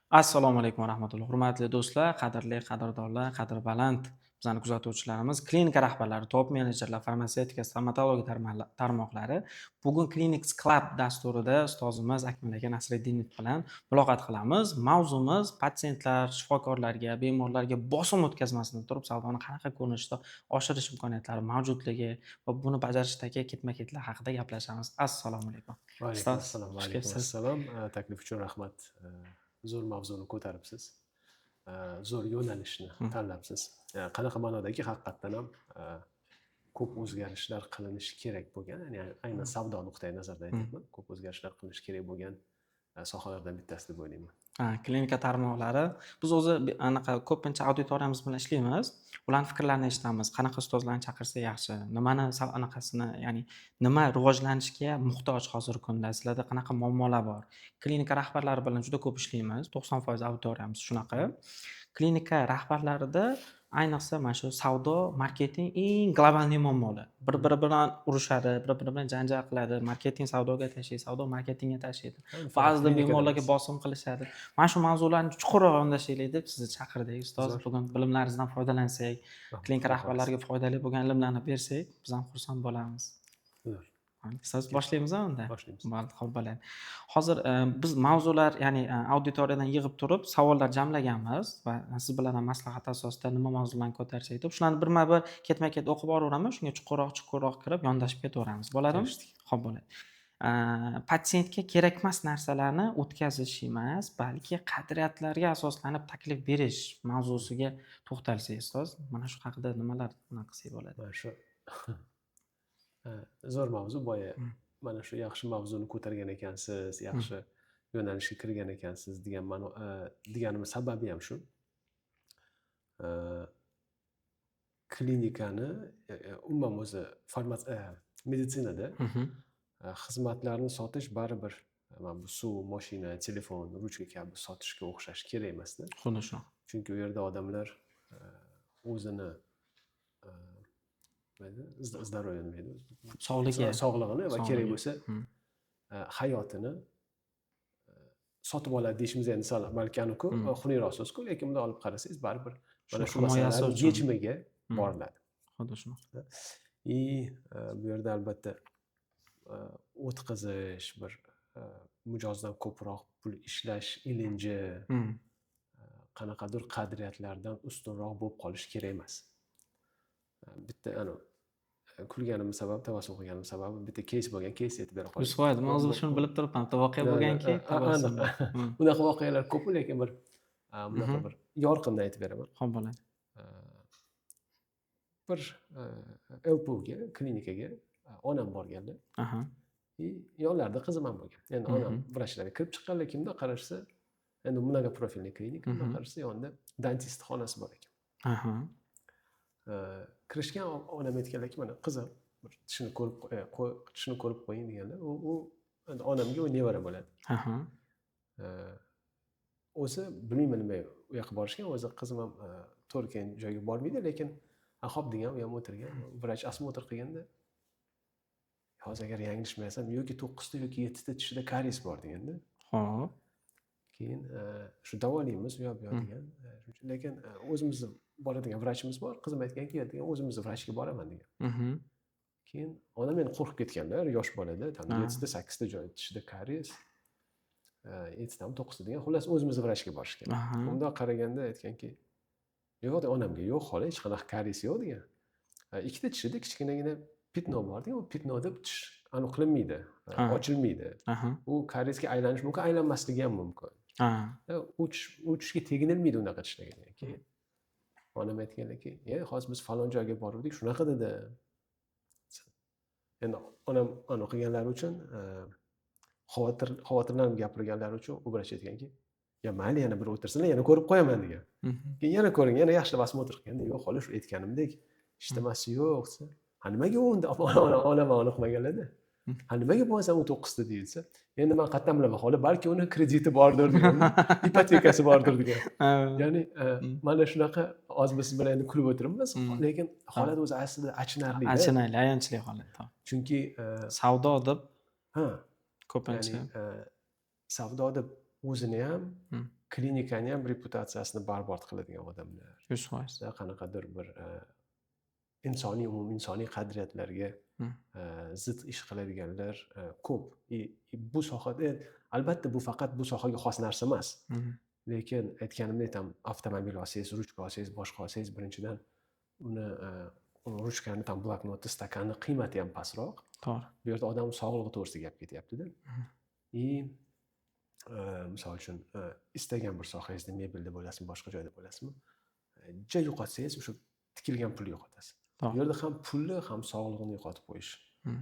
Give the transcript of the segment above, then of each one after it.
Assalomu alaykum va rahmatulloh. Hurmatli do'stlar, qadrli qadrdonlar, qadri baland bizani kuzatuvchilarimiz, klinika rahbarlari, top menejerlar, farmatsevtika, stomatologiya tarmoqlari bugun Clinics Club dasturida ustozimiz Akmal aka Nasriddinov bilan muloqot qilamiz. Mavzumiz patsientlar, shifokorlarga, bemorlarga bosim o'tkazmasdan turib savdoni qanaqa ko'rinishda oshirish imkoniyatlari mavjudligi va buni bajarishdagi ketma-ketlar haqida gaplashamiz. Assalomu alaykum. Va alaykum Ustoz, assalom, va xush alaykum kelibsiz. assalom. Taklif uchun rahmat. Zo'r mavzuni ko'taribsiz. Zo'r yo'nalishni tanlabsiz. Qanaqa ma'nodaki haqiqatdan ham ko'p o'zgarishlar qilinishi kerak bo'lgan, ya'ni aynan savdo nuqtai nazaridan aytyapman. Ko'p o'zgarishlar qilinishi kerak bo'lgan sohalardan bittasi deb o'ylayman. Klinika tarmoqlari. Biz o'zi anaqa ko'pincha auditoriyamiz bilan ishlaymiz. Ularning fikrlarini eshitamiz. Qanaqa ustozlarni chaqirsa yaxshi? Nimani anaqasini, ya'ni nima rivojlanishga muhtoj hozirgi kunda? Sizlarda qanaqa muammolar bor? Klinika rahbarlari bilan juda ko'p ishlaymiz. 90% auditoriyamiz shunaqa. Klinika rahbarlarida ayniqsa mana shu savdo, marketing eng globalniy muammolar. Bir-biri bilan urushadi, bir-biri bilan janjal qiladi. Marketing savdoga tashlaydi, savdo marketingga tashlaydi. Ba'zida bemorlarga bosim qilishadi. Mana shu mavzularni chuqurroq yondashaylik deb sizni chaqirdik. Ustoz, Zo'r. bugun bilimlaringizdan foydalansak, klinika Xudo xohlasa. rahbarlariga foydali bo'lgan ilmlarni bersak, biz ham xursand bo'lamiz. Zo'r. Ustoz, boshlaymizmi unda? Boshlaymiz. Bo'ldi, xo'p bo'ladi. Hozir biz mavzular, ya'ni auditoriyadan yig'ib turib savollar jamlaganmiz va siz bilan ham maslahat asosida nima mavzularni ko'tarsak deb shularni birma-bir ketma-ket o'qib boraveraman, shunga chuqurroq kirib yondashib ketaveramiz. Bo'ladimi? Kelishdik. Xo'p, bo'ladi. Patsientga kerakmas narsalarni o'tkazish emas, balki qadriyatlarga asoslanib taklif berish mavzusiga to'xtalsak, ustoz, mana shu haqida nimalar qilsak bo'ladi? Mana shu zo'r mavzu. Boya mana shu yaxshi mavzuni ko'targan ekansiz, yaxshi yo'nalishga kirgan ekansiz deganimiz sababi ham shu. Klinikani umuman o'zi meditsinada xizmatlarni sotish baribir mana bu suv, mashina, telefon, ruchka kabi sotishga o'xshashi kerak emasda. Xuddi shu. Chunki u yerda odamlar o'zini здоровье nima deydi? Sog'lig'ini va kerak bo'lsa hayotini sotib oladi deyishimiz endi sal balki aniq-ku, xunukroq so'z-ku, lekin bunday olib qarasangiz baribir mana shu masalalarning yechimiga boriladi. Xuddi shunaqa. Bu yerda albatta o'tkazish, bir mijozdan ko'proq pul ishlash ilinji, qanaqadir qadriyatlardan ustunroq bo'lib qolish kerak emas. Bitta kulganim sababi, tabassum qilganim sababi bitta keys bo'lgan, keys aytib bera qo'ying. Yusuf, mavzu shuni bilib turibman. Bitta voqea bo'lganki, tabassum. Bunaqa voqealar ko'p, lekin bir bunaqa bir yorqindan aytib beraman. Xo'p, bo'ladi. Bir LPUga, klinikaga onam borganlar. Yonlarida qizim ham bo'lgan. Endi onam vrachlarga kirib chiqqan, lekin bunday qarashsa, endi bunaqa profilli klinika, bunday qarashsa yonida dentist xonasi bor ekan. Kirishgan onam aytganlarki, mana qizim bir tishini ko'rib qo'ying deganlar. U endi onamga u nevara bo'ladi. O'zi bilmayman nima u yoqqa borishgan, o'zi qizim ham to'rtgan joyga bormaydi, lekin xo'p degan, u ham o'tirgan. Vrach osmotr qilganda hozir agar yanglishmasam, yoki 9 ta yoki 7 ta tishida karies bor deganda. Xo'p. Keyin shu davolaymiz u yoq bu yoq degan. Lekin o'zimizni boradigan vrachimiz bor. Qizim aytganki, degan o'zimizni vrachga boraman degan. Keyin onam meni qo'rqib ketganlar, yosh bolada, tam 7 ta 8 ta joy tishida karies. 7 tami 9 ta degan. Xullas o'zimizni vrachga borishgan. Unda qaraganda aytganki, yo'q, onamga yo'q, xola hech qanaqa karies yo'q degan. Ikkita tishida kichkinagina pitno bor degan. U pitnoda tish aniqlanmaydi, ochilmaydi. U kariesga aylanish mumkin, aylanmasligi ham mumkin. U tishga teginilmaydi unaqa tishlagan. Keyin onam aytganlarki, hozir biz falon joyga bordik, shunaqa dedi. Endi onam o'qiganlari uchun xavotirlanib gapirganlari uchun u vrach aytganki, mayli yana bir o'tirsinlar, yana ko'rib qo'yaman degan. Keyin yana ko'ring, yana yaxshilab osmotr qilganda, yo'q, xola shu aytganimdek ishtamasi yo'q desa, nimaga unda onam aniqmaganlarda? Nimaga bo'lsa u 9 ta deyilsa, endi men qayerdan bilaman, xola, balki uni krediti bordir degan, ipotekasi bordir degan. Ya'ni mana shunaqa hozir biz bilan endi kulib o'tiribmiz, lekin holat o'zi aslida achinarli. Achinarli, ayanchli holat. Chunki savdo deb ko'pincha savdo deb o'zini ham klinikani ham reputatsiyasini barbod qiladigan odamlar, 100%. qanaqadir bir umuminsoniy qadriyatlarga zid ish qiladiganlar ko'p. Bu sohada albatta bu faqat bu sohaga xos narsa emas. Lekin aytganimdek, avtomobil olsangiz, ruchka olsangiz, boshqa olsangiz, birinchidan uni ruchkani, bloknotni, stakanni qiymati ham pastroq. To'g'ri. Bu yerda odam sog'lig'i to'g'risida gap ketyapti-da. Misol uchun istagan bir sohangizda, mebelda bo'lasizmi, boshqa joyda bo'lasizmi, yo'qotsangiz o'sha tikilgan pulni yo'qotasiz. Bu yerda ham pulni, ham sog'lig'ini yo'qotib qo'yish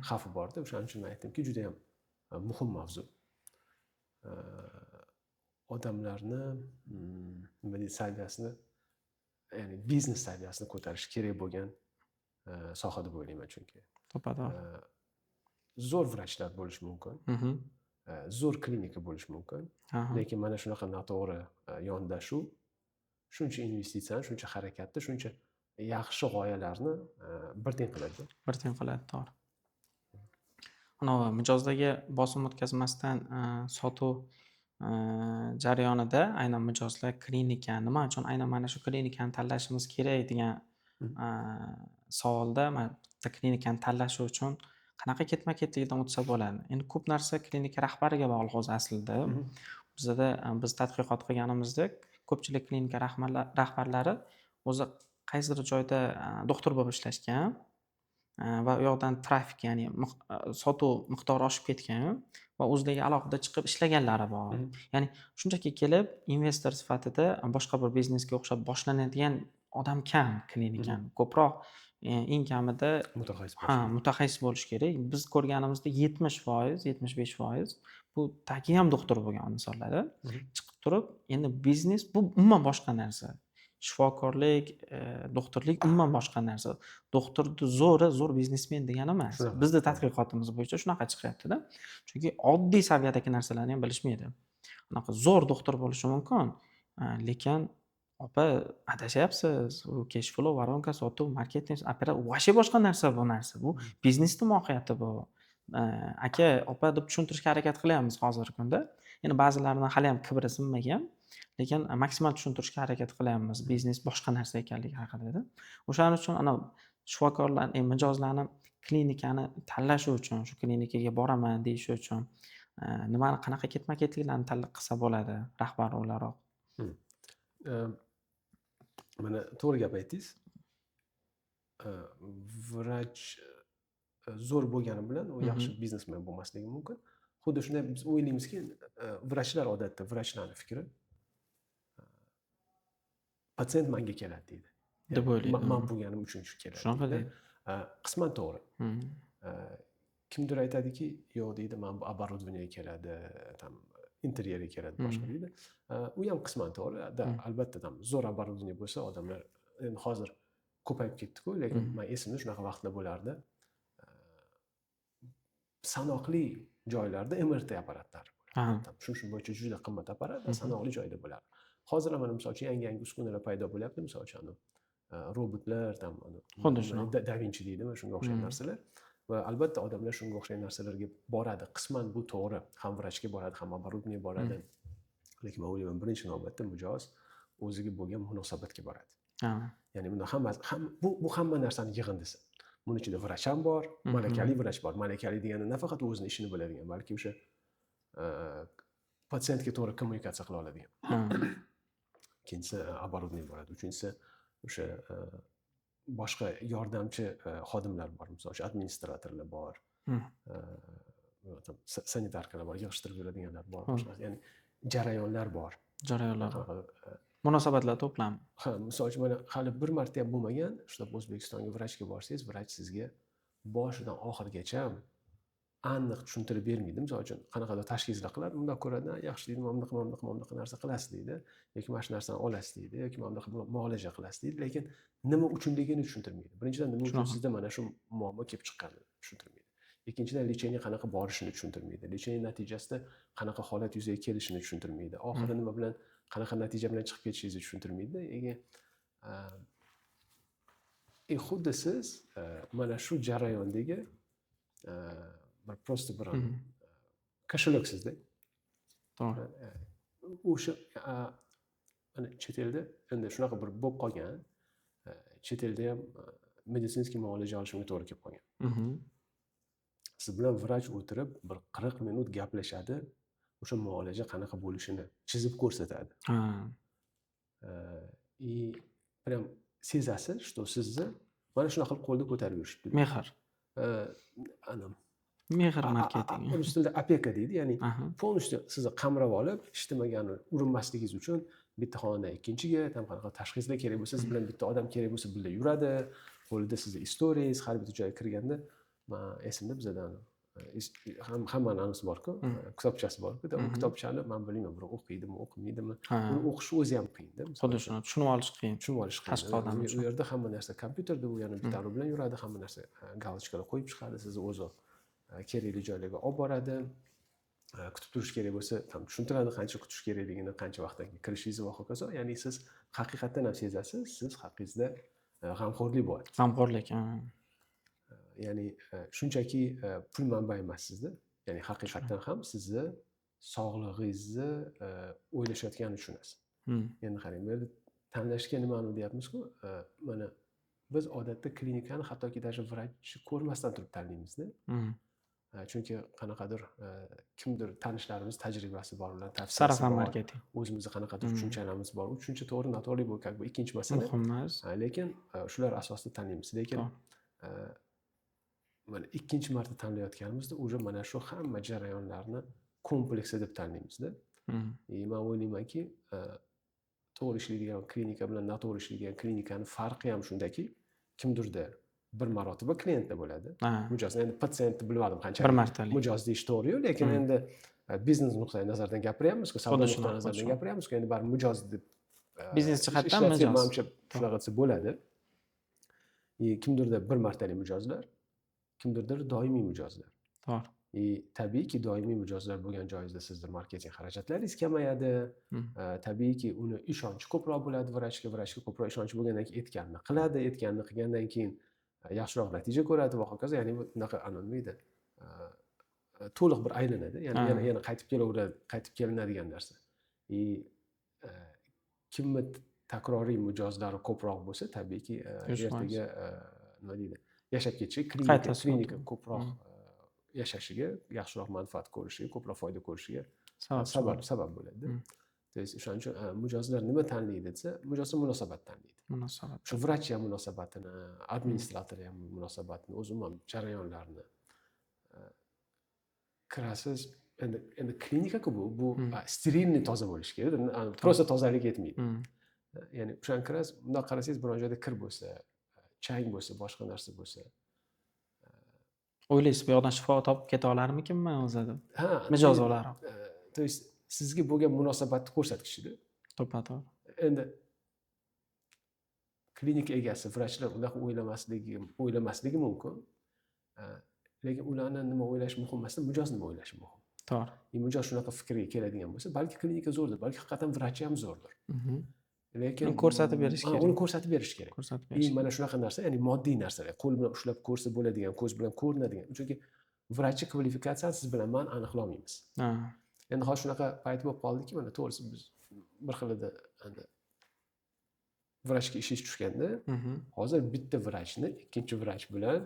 xavfi bor-da. O'shaning uchun men aytdimki, juda ham muhim mavzu. Odamlarni nima deydi, saviyasini, ya'ni biznes saviyasini ko'tarish kerak bo'lgan soha deb o'ylayman. Chunki zo'r vrachlar bo'lishi mumkin, zo'r klinika bo'lishi mumkin, lekin mana shunaqa noto'g'ri yondashuv shuncha investitsiyani, shuncha harakatni, shuncha yaxshi g'oyalarni bir teng qiladi. Bir teng qiladi, to'g'ri. Anavi mijozdagi bosim o'tkazmasdan sotuv jarayonida aynan mijozlar klinika, nima uchun aynan mana shu klinikani tanlashimiz kerak degan savolda, men bitta klinikani tanlash uchun qanaqa ketma-ketlikdan o'tsa bo'ladi. Endi ko'p narsa klinika rahbariga bog'liq o'zi aslida. Bizda biz tadqiqot qilganimizdek, ko'pchilik klinika rahbarlari o'zi qaysidir joyda doktor bo'lib ishlashgan va u yoqdan trafik, ya'ni sotuv miqdori oshib ketgan va o'zlariga alohida chiqib ishlaganlari bor. Ya'ni shunchaki kelib investor sifatida boshqa bir biznesga o'xshab boshlanadigan odam kam klinikani. Ko'proq eng kamida mutaxassis bo'lish kerak. Biz ko'rganimizda 70%, 75% bu tagi ham doktor bo'lgan insonlar chiqib turib, endi biznes bu umuman boshqa narsa. Shifokorlik, doktorlik umuman boshqa narsa. Doktorni zo'r biznesmen degani emas. Bizning tadqiqotimiz bo'yicha shunaqa chiqyapti-da. Chunki oddiy saviyadagi narsalarni ham bilishmaydi. Unaqa zo'r doktor bo'lishi mumkin, lekin opa adashyapsiz. U cash flow, voronka, sotuv, marketing, operatsiya boshqa narsa bu narsa. Bu biznesning mohiyati bu. Aka, opa deb tushuntirishga harakat qilyapmiz hozirgi kunda. Endi ba'zilarining hali ham kibri sinmagan, lekin maksimal tushuntirishga harakat qilyapmiz. Biznes boshqa narsa ekanligi haqida. O'shaning uchun ana shifokorlar, mijozlarni klinikani tanlashi uchun, shu klinikaga boraman deyish uchun nimani, qanaqa ketma-ketliklarni tanlab qilsa bo'ladi rahbar o'laroq? Mana to'g'ri gap aytdingiz. Vrach zo'r bo'lgani bilan u yaxshi biznesmen bo'lmasligi mumkin. Xuddi shunday biz o'ylaymizki, vrachlar odatda, vrachlarning fikri patsient menga keladi deydi. Deb o'ylaydi. Men bo'lganim uchun shu keladi. Shunaqa deydi. Qisman to'g'ri. Kimdir aytadiki, yo'q deydi, men bu оборудованиеga keladi, interyerga keladi, boshqa deydi. U ham qisman to'g'ri. Albatta, zo'r оборудование bo'lsa, odamlar endi hozir ko'payib ketdi-ku, lekin men esimda shunaqa vaqtlar bo'lardi. Sanoqli joylarda MRT apparatlari bo'ladi. Shu bo'yicha juda qimmat apparat, sanoqli joyda bo'ladi. Hozir mana misol uchun yangi uskunalar paydo bo'lyapti, misol uchun robotlar, xuddi shunaqa Da Vinci deydimi, shunga o'xshagan narsalar. Va albatta odamlar shunga o'xshagan narsalarga boradi. Qisman bu to'g'ri. Ham vrachga boradi, ham оборудование boradi. Lekin men o'ylayman, birinchi navbatda mijoz o'ziga bo'lgan munosabatga boradi. Ya'ni bunda bu hamma narsani yig'indisi. Buning ichida vrach ham bor, malakali vrach bor. Malakali degani nafaqat o'zining ishini biladigan, balki o'sha patsientga to'g'ri kommunikatsiya qila oladigan. Ikkinchisi оборудование bo'ladi. Uchinchisi o'sha boshqa yordamchi xodimlar bor, misol uchun administratorlar bor, sanitarkalar bor, yig'ishtirib yuradiganlar bor, ya'ni jarayonlar bor. Munosabatlar to'plami. Misol uchun mana hali bir marta ham bo'lmagan, shunaqa O'zbekistonga vrachga borsangiz, vrach sizga boshidan oxirigacha aniq tushuntirib bermaydi. Misol uchun qanaqadir tashxislar qiladi, undan ko'radi, yaxshi deydi, bunaqa narsa qilasiz deydi, yoki mana shu narsani olasiz deydi, yoki bunaqa muolaja qilasiz deydi, lekin nima uchunligini tushuntirmaydi. Birinchidan, nima uchun sizda mana shu muammo kelib chiqqanini tushuntirmaydi. Ikkinchidan, lecheniya qanaqa borishini tushuntirmaydi. Lecheniya natijasida qanaqa holat yuzaga kelishini tushuntirmaydi. Oxiri nima bilan, qanaqa natija bilan chiqib ketishingizni tushuntirmaydi. Xuddi siz mana shu jarayondagi bir prosta bir kошелек sizda. To'g'ri. o'sha mana chet elda endi shunaqa bir bo'lib qolgan, chet elda ham meditsinskiy muolaja olishimga to'g'ri kelib qolgan. Siz bilan vrach o'tirib bir 40 minut gaplashadi, o'sha muolaja qanaqa bo'lishini chizib ko'rsatadi. Ha. И прям sezasiz, что sizni mana shunaqa qilib qo'lda ko'tarib yurishibdi. Mehr. Ana Mehr marketing. rus tilida opeka deydi, ya'ni Aha. полностью sizni qamrab olib, eshitmagani urinmasligingiz uchun bitta xonadan ikkinchiga, tam qanaqa tashxislar kerak bo'lsa, siz bilan bitta odam kerak bo'lsa, birga yuradi. Qo'lida sizni istoriyangiz har bitta joyga kirganda, men esimda bizadan hammani anisi bor-ku, kitobchasi bor-ku, u kitobchani men bilmayman, bir o'qiydimi, o'qimaydimi. Uni o'qish o'zi ham qiyin-da. Xuddi shuni tushunib olish qiyin. Tushunib olish qiyin. Tashqi odam uchun. U yerda hamma narsa kompyuterda, u yana bitta bilan yuradi, hamma narsa galotchkalar qo'yib chiqadi, sizni o'zi kerakli joylarga olib boradi. Kutib turish kerak bo'lsa, ham tushuntiradi qancha kutish kerakligini, qancha vaqtdan keyin kirishingizni va hokazo. Ya'ni siz haqiqatan ham sezasiz, siz haqingizda g'amxo'rlik bor. G'amxo'rlik. Ya'ni shunchaki pul manbai emas sizda. Ya'ni haqiqatan ham sizni sog'lig'ingizni o'ylashayotganini tushunasiz. Endi qarang, bu yerda tanlashga nimani deyapmiz-ku, mana biz odatda klinikani hattoki даже vrachni ko'rmasdan turib tanlaymiz-da. Chunki qanaqadir kimdir tanishlarimiz tajribasi bor, ular tavsiyasi Sarafon bor. marketing. O'zimizda qanaqadir tushunchalarimiz bor. U tushuncha to'g'ri, noto'g'ri bu как бы ikkinchi masala. Muhim emas. Lekin shular asosida tanlaymiz. Lekin mana ikkinchi marta tanlayotganimizda уже mana shu hamma jarayonlarni kompleksi deb tanlaymizda. Men o'ylaymanki, to'g'ri ishlaydigan klinika bilan noto'g'ri ishlaydigan klinikani farqi ham shundaki, kimdirda bir marotaba klientda bo'ladi. Mijozni endi patsientni bilmadim qanchalik. Bir martalik. Mijoz deyish to'g'ri-yu, lekin endi biznes nuqtai nazaridan gapiryapmiz-ku, savdo nuqtai nazaridan gapiryapmiz-ku, endi baribir mijoz deb biznes jihatdan mijoz. Menimcha shunaqa desa bo'ladi. Kimdirda bir martalik mijozlar, kimdirda doimiy mijozlar. To'g'ri. Tabiiyki doimiy mijozlar bo'lgan joyingizda sizni marketing xarajatlaringiz kamayadi. Tabiiyki uni ishonchi ko'proq bo'ladi vrachga ko'proq ishonchi bo'lgandan keyin aytganini qiladi, aytganini qilgandan keyin yaxshiroq natija ko'radi va hokazo. Ya'ni bu bunaqa anonmaydi. To'liq bir aylanadi. Ya'ni yana qaytib kelaveradi, qaytib kelinadigan narsa. Kimni takroriy mijozlari ko'proq bo'lsa, tabiiyki ertaga nima deydi, yashab ketishiga, klinika ko'proq yashashiga, yaxshiroq manfaat ko'rishiga, ko'proq foyda ko'rishiga sabab bo'ladi. То есть o'shaning uchun mijozlar nima tanlaydi desa, mijozlar munosabat tanlaydi. Munosabat. Shu vrach ham munosabatini, administrator ham munosabatini, o'zi umuman jarayonlarni kirasiz. Endi klinika-ku bu sterilniy toza bo'lishi kerak. Просто tozalik yetmaydi. Ya'ni o'shan kirasiz, bundoq qarasangiz, biror joyda kir bo'lsa, chang bo'lsa, boshqa narsa bo'lsa, o'ylaysiz, bu yoqdan shifo topib keta olarmikinman o'zi deb. Mijoz o'laroq. То есть sizga bo'lgan munosabatni ko'rsatkichida. To'ppa-to'g'ri. Endi klinika egasi, vrachlar unaqa o'ylamasligi mumkin. Lekin ularni nima o'ylash muhim emas, mijoz nima o'ylashi muhim. To'g'ri. Mijoz shunaqa fikrga keladigan bo'lsa, balki klinika zo'rdir, balki haqiqatan vrach ham zo'rdir. Lekin ko'rsatib berish kerak. Uni ko'rsatib berish kerak. Ko'rsatib berish. Mana shunaqa narsa, ya'ni moddiy narsalar, qo'l bilan ushlab ko'rsa bo'ladigan, ko'z bilan ko'rinadigan. Chunki vrachchi kvalifikatsiyani siz bilan men aniqlay olmaymiz. Endi hozir shunaqa payt bo'lib qoldiki, mana to'g'risi biz bir xilida endi vrachga ishingiz tushganda, hozir bitta vrachni ikkinchi vrach bilan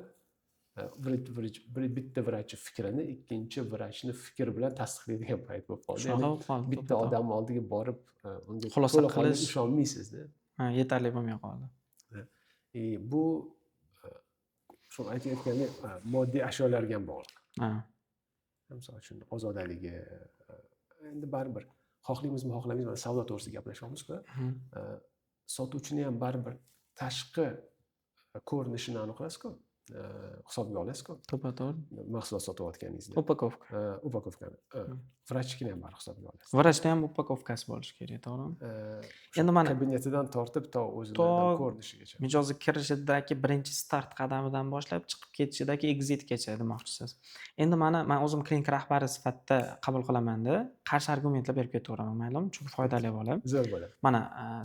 bitta vrachchi fikrini ikkinchi vrachni fikri bilan tasdiqlaydigan payt bo'lib qoldi. Ya'ni bitta odam oldiga borib unga xulosa qilish ishonmaysizda. Yetarli bo'lmay qoldi. Bu shu aytayotgandek moddiy ashyolarga ham bog'liq. Misol uchun ozodaligi, endi baribir xohlaymizmi, xohlamaymizmi, savdo to'g'risida gaplashyapmiz-ku. Sotuvchini ham baribir tashqi ko'rinishini aniqlasiz-ku. Hisobga olasiz-ku. To'ppa-to'g'ri. Mahsulot sotayotganingizda. Upakovkani. Vrachnikini ham baribir hisobga olasiz. Vrachda ham upakovkasi bo'lishi kerak, to'g'rimi? Endi mana kabinetidan tortib to o'zidan ko'rinishigacha. Mijozni kirishidagi birinchi start qadamidan boshlab chiqib ketishidagi exitgacha demoqchisiz. Endi men o'zim klinik rahbari sifatida qabul qilaman-da, qarshi argumentlar berib ketaveraman, maylimi? Chunki foydali bo'lib. Zo'r bo'ladi. Mana,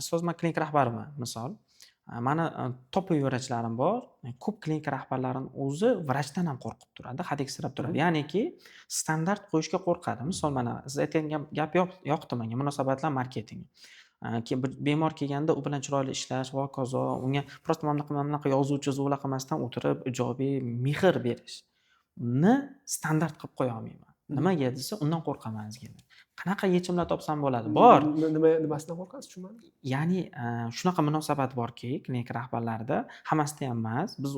so'z men klinik rahbariman, misol. Mani to'pov vrachlarim bor. Ko'p klinika rahbarlarining o'zi vrachdan ham qo'rqib turadi, hadiksirab turadi. Ya'niki standart qo'yishga qo'rqadi. Misol mana siz aytgan gap yoqdi menga, munosabatlar marketingi. Bemor kelganda u bilan chiroyli ishlash va hokazo, unga prosta mana bunaqa yozuvchi zuvla qilmasdan o'tirib ijobiy mehr berish. Uni standart qilib qo'ya olmayman. Nimaga desa, undan qo'rqaman ozgina. Qanaqa yechimlar topsam bo'ladi? Bor. Nimasidan qo'rqasiz tushunmadim. Ya'ni shunaqa munosabat borki, klinika rahbarlarida, hammasida ham emas. Biz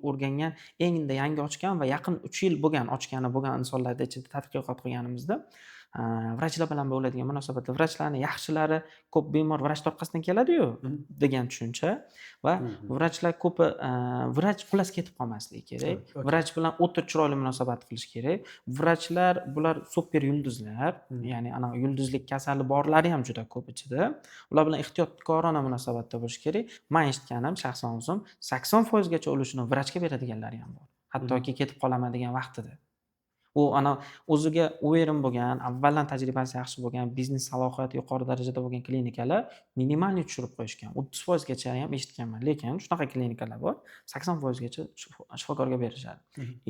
o'rgangan engda yangi ochgan va yaqin 3 yil bo'lgan insonlarda ichida tadqiqot qilganimizda, vrachlar bilan bo'ladigan munosabatda vrachlarning yaxshilari ko'p bemor vrach orqasidan keladi-yu degan tushuncha va vrachlar ko'pi vrach xullas ketib qolmasligi kerak. Vrach bilan o'ta chiroyli munosabat qilish kerak. Vrachlar bular super yulduzlar, ya'ni ana yulduzlik kasali borlari ham juda ko'p ichida. Ular bilan ehtiyotkorona munosabatda bo'lish kerak. Men eshitganim shaxsan o'zim 80% gacha ulushini vrachga beradiganlari ham bor. Hattoki ketib qolaman degan vaqtida. U ana o'ziga o'yerim bo'lgan, avvaldan tajribasi yaxshi bo'lgan, biznes salohiyati yuqori darajada bo'lgan klinikalar minimalni tushirib qo'yishgan. 30% gacha ham eshitganman, lekin shunaqa klinikalar bor, 80% gacha shifokorga berishadi.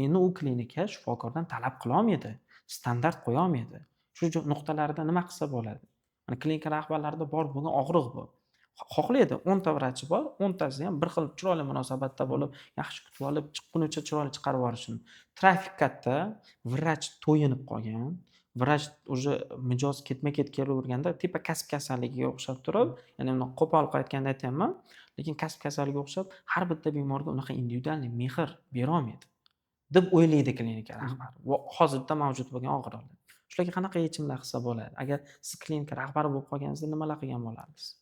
Endi u klinika shifokordan talab qila olmaydi, standart qo'ya olmaydi. Shu nuqtalarida nima qilsa bo'ladi? Mana klinika rahbarlarida bor bo'lgan og'riq bu. Xohlaydi 10 ta vrachi bor, 10 tasi ham bir xil chiroyli munosabatda bo'lib, yaxshi kutib olib, chiqqunicha chiroyli chiqarib yuborishini. Trafik katta, vrach to'yinib qolgan, vrach уже mijoz ketma-ket kelaverganda, tipa kasb kasalligiga o'xshab turib, ya'ni uni qo'pol qilib aytganda aytayapman, lekin kasb kasalligiga o'xshab har bitta bemorga unaqa individualniy mehr bera olmaydi deb o'ylaydi klinika rahbari. Va hozirda mavjud bo'lgan og'riqlar. Shularga qanaqa yechimlar qilsa bo'ladi? Agar siz klinika rahbari bo'lib qolganingizda nimalar qilgan bo'lardingiz?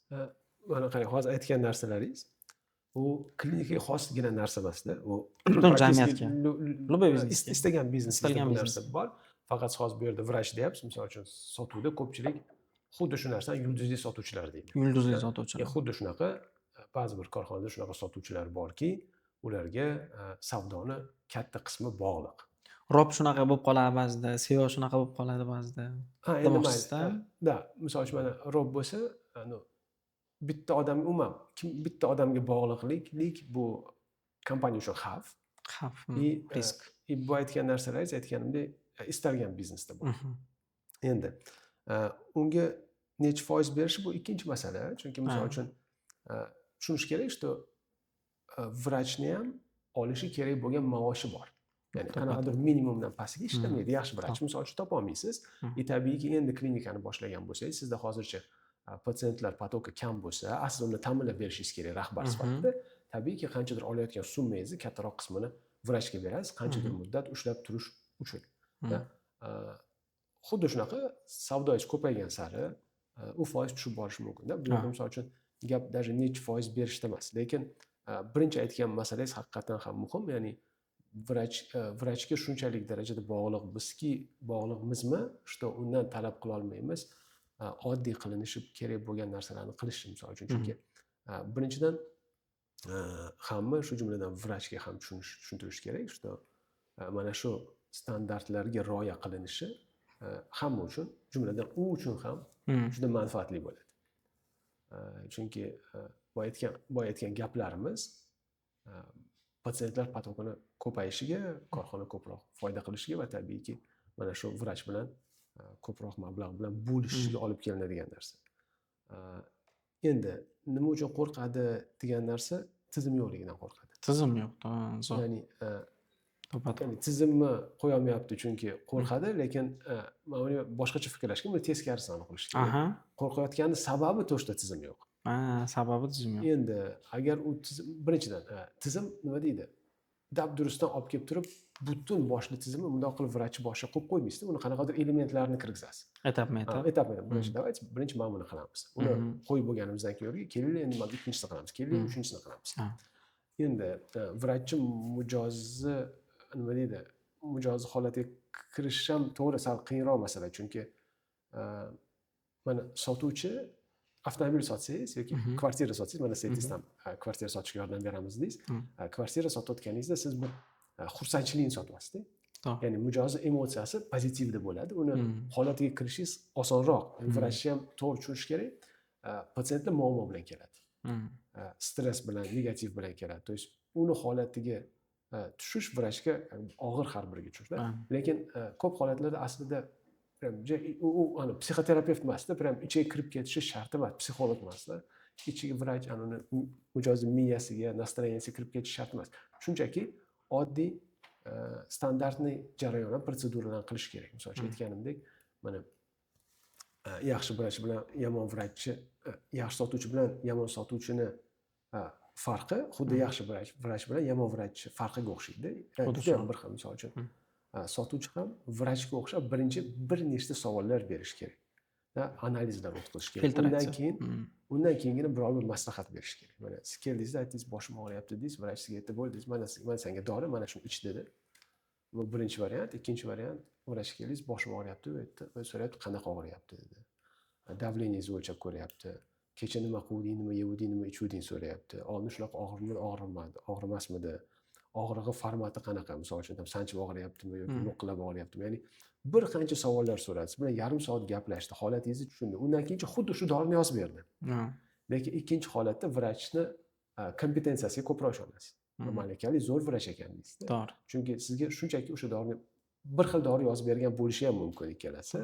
Mana qarang, hozir aytgan narsalaringiz u klinikaga xosgina narsa emasda. U butun jamiyatga. Istagan biznesga bu narsa bor. Faqat hozir bu yerda vrach deyapsiz, misol uchun sotuvda ko'pchilik xuddi shu narsani yulduzli sotuvchilar deydi. Yulduzli sotuvchilar. Xuddi shunaqa ba'zi bir korxonada shunaqa sotuvchilar borki, ularga savdoni katta qismi bog'liq. Rob shunaqa bo'lib qoladi ba'zida, SEO shunaqa bo'lib qoladi ba'zida. Endi mayli. Misol uchun mana rob bo'lsa, bitta odam umuman bitta odamga bog'liqlik bu kompaniya uchun xavf, risk. Bu aytgan narsalaringiz aytganimdek istalgan biznesda bor. Endi unga necha foiz berishi bu ikkinchi masala, chunki misol uchun tushunish kerak, что vrachni ham olishi kerak bo'lgan maoshi bor. Ya'ni qanaqadir minimumdan pastiga ishlamaydi yaxshi vrach. Misol uchun topa olmaysiz. Tabiiyki endi klinikani boshlagan bo'lsangiz, sizda hozircha patsientlar potoki kam bo'lsa, aslida uni ta'minlab berishingiz kerak rahbar sifatida. Tabiiyki qanchadir olayotgan summangizni kattaroq qismini vrachga berasiz, qanchadir muddat ushlab turish uchun. Xuddi shunaqa savdoyingiz ko'paygan sari u foiz tushib borishi mumkin-da. Bu yerda misol uchun gap даже necha foiz berishda emas, lekin birinchi aytgan masalangiz haqiqatan ham muhim, ya'ni vrachga shunchalik darajada bog'liqmizmi, что undan talab qila olmaymiz. Oddiy qilinishi kerak bo'lgan narsalarni qilish, misol uchun, chunki birinchidan hamma, shu jumladan vrachga ham tushuntirish kerak, что mana shu standartlarga rioya qilinishi hamma uchun, jumladan u uchun ham juda manfaatli bo'ladi. Chunki bu aytgan gaplarimiz patsientlar potokini ko'payishiga, korxona ko'proq foyda qilishiga va tabiiyki mana shu vrach bilan ko'proq mablag' bilan bo'lishishiga olib kelinadigan narsa. Endi nima uchun qo'rqadi degan narsa tizim yo'qligidan qo'rqadi. Tizim yo'q, ya'ni tizimni qo'ya olmayapti chunki qo'rqadi, lekin men boshqacha fikrlashga, buni teskarisini qilish kerak. Qo'rqayotgani sababi to'shda tizim yo'q. Sababi tizim yo'q. Endi agar u tizim, birinchidan tizim nima deydi? Dabdurustdan olib kelib turib, butun boshli tizimni bundoq qilib vrachni boshiga qo'yib qo'ymaysiz, uni qanaqadir elementlarni kirgizasiz. Etapma. Birinchi mana buni qilamiz. Uni qo'yib bo'lganimizdan keyin kelinglar, endi mana ikkinchisini qilamiz, kelinglar uchinchisini qilamiz. Endi vrachchi mijozi nima deydi? Mijozi holatiga kirish ham to'g'ri sal qiyinroq masala, chunki mana sotuvchi avtomobil sotsangiz yoki kvartira sotsangiz, mana siz ham kvartira sotishga yordam beramiz deysiz. Kvartira sotayotganingizda siz bir xursandchilikni sotyapsiz-da. Ya'ni mijozi emotsiyasi pozitivda bo'ladi. Uni holatiga kirishingiz osonroq. Vrachni ham to'g'ri tushunish kerak. Patsientlar muammo bilan keladi. stress bilan, negativ bilan keladi. То есть uni holatiga tushish vrachga og'ir har biriga tushishda. Lekin ko'p holatlarda aslida prям u psixoterapevt emasda, prям ichiga kirib ketishi shart emas, psixolog emasda. Ichiga vrach uni mijozni miyasiga, настроенияsiga kirib ketishi shart emas. Shunchaki oddiy standartniy jarayon, protseduralarni qilish kerak. Misol uchun aytganimdek, mana yaxshi vrach bilan yomon vrachchi, yaxshi sotuvchi bilan yomon sotuvchini farqi xuddi yaxshi vrach bilan yomon vrachchi farqiga o'xshaydi. Juda ham bir xil. Misol uchun sotuvchi ham vrachga o'xshab birinchi bir nechta savollar berish kerak. Analizlar o'tkazish kerak. Undan keyingina biror bir maslahat berish kerak. Mana siz keldingiz, aytdingiz, boshim og'riyapti dedingiz, vrach sizga aytdi, bo'ldingiz, mana senga dori, mana shuni ich dedi. Bu birinchi variant. Ikkinchi variant, vrachga keldingiz, boshim og'riyapti, aytdi, so'rayapti, qanaqa og'riyapti dedi. Davlengizni o'lchab ko'ryapti. Kecha nima qilding, nima yeding, nima ichding so'rayapti. Oldin shunaqa og'rimasmidi? Og'rig'i formati qanaqa? Misol uchun sanchib og'riyaptimi yoki lo'qilab og'riyaptimi? Ya'ni bir qancha savollar so'radi. Siz bilan yarim soat gaplashdi, holatingizni tushundi. Undan keyin xuddi shu dorini yozib berdi. Lekin ikkinchi holatda vrachni kompetensiyasiga ko'proq ishonasiz. Malakali zo'r vrach ekan deysiz. To'g'ri. Chunki sizga shunchaki o'sha dorini bir xil dori yozib bergan bo'lishi ham mumkin ikkalasi.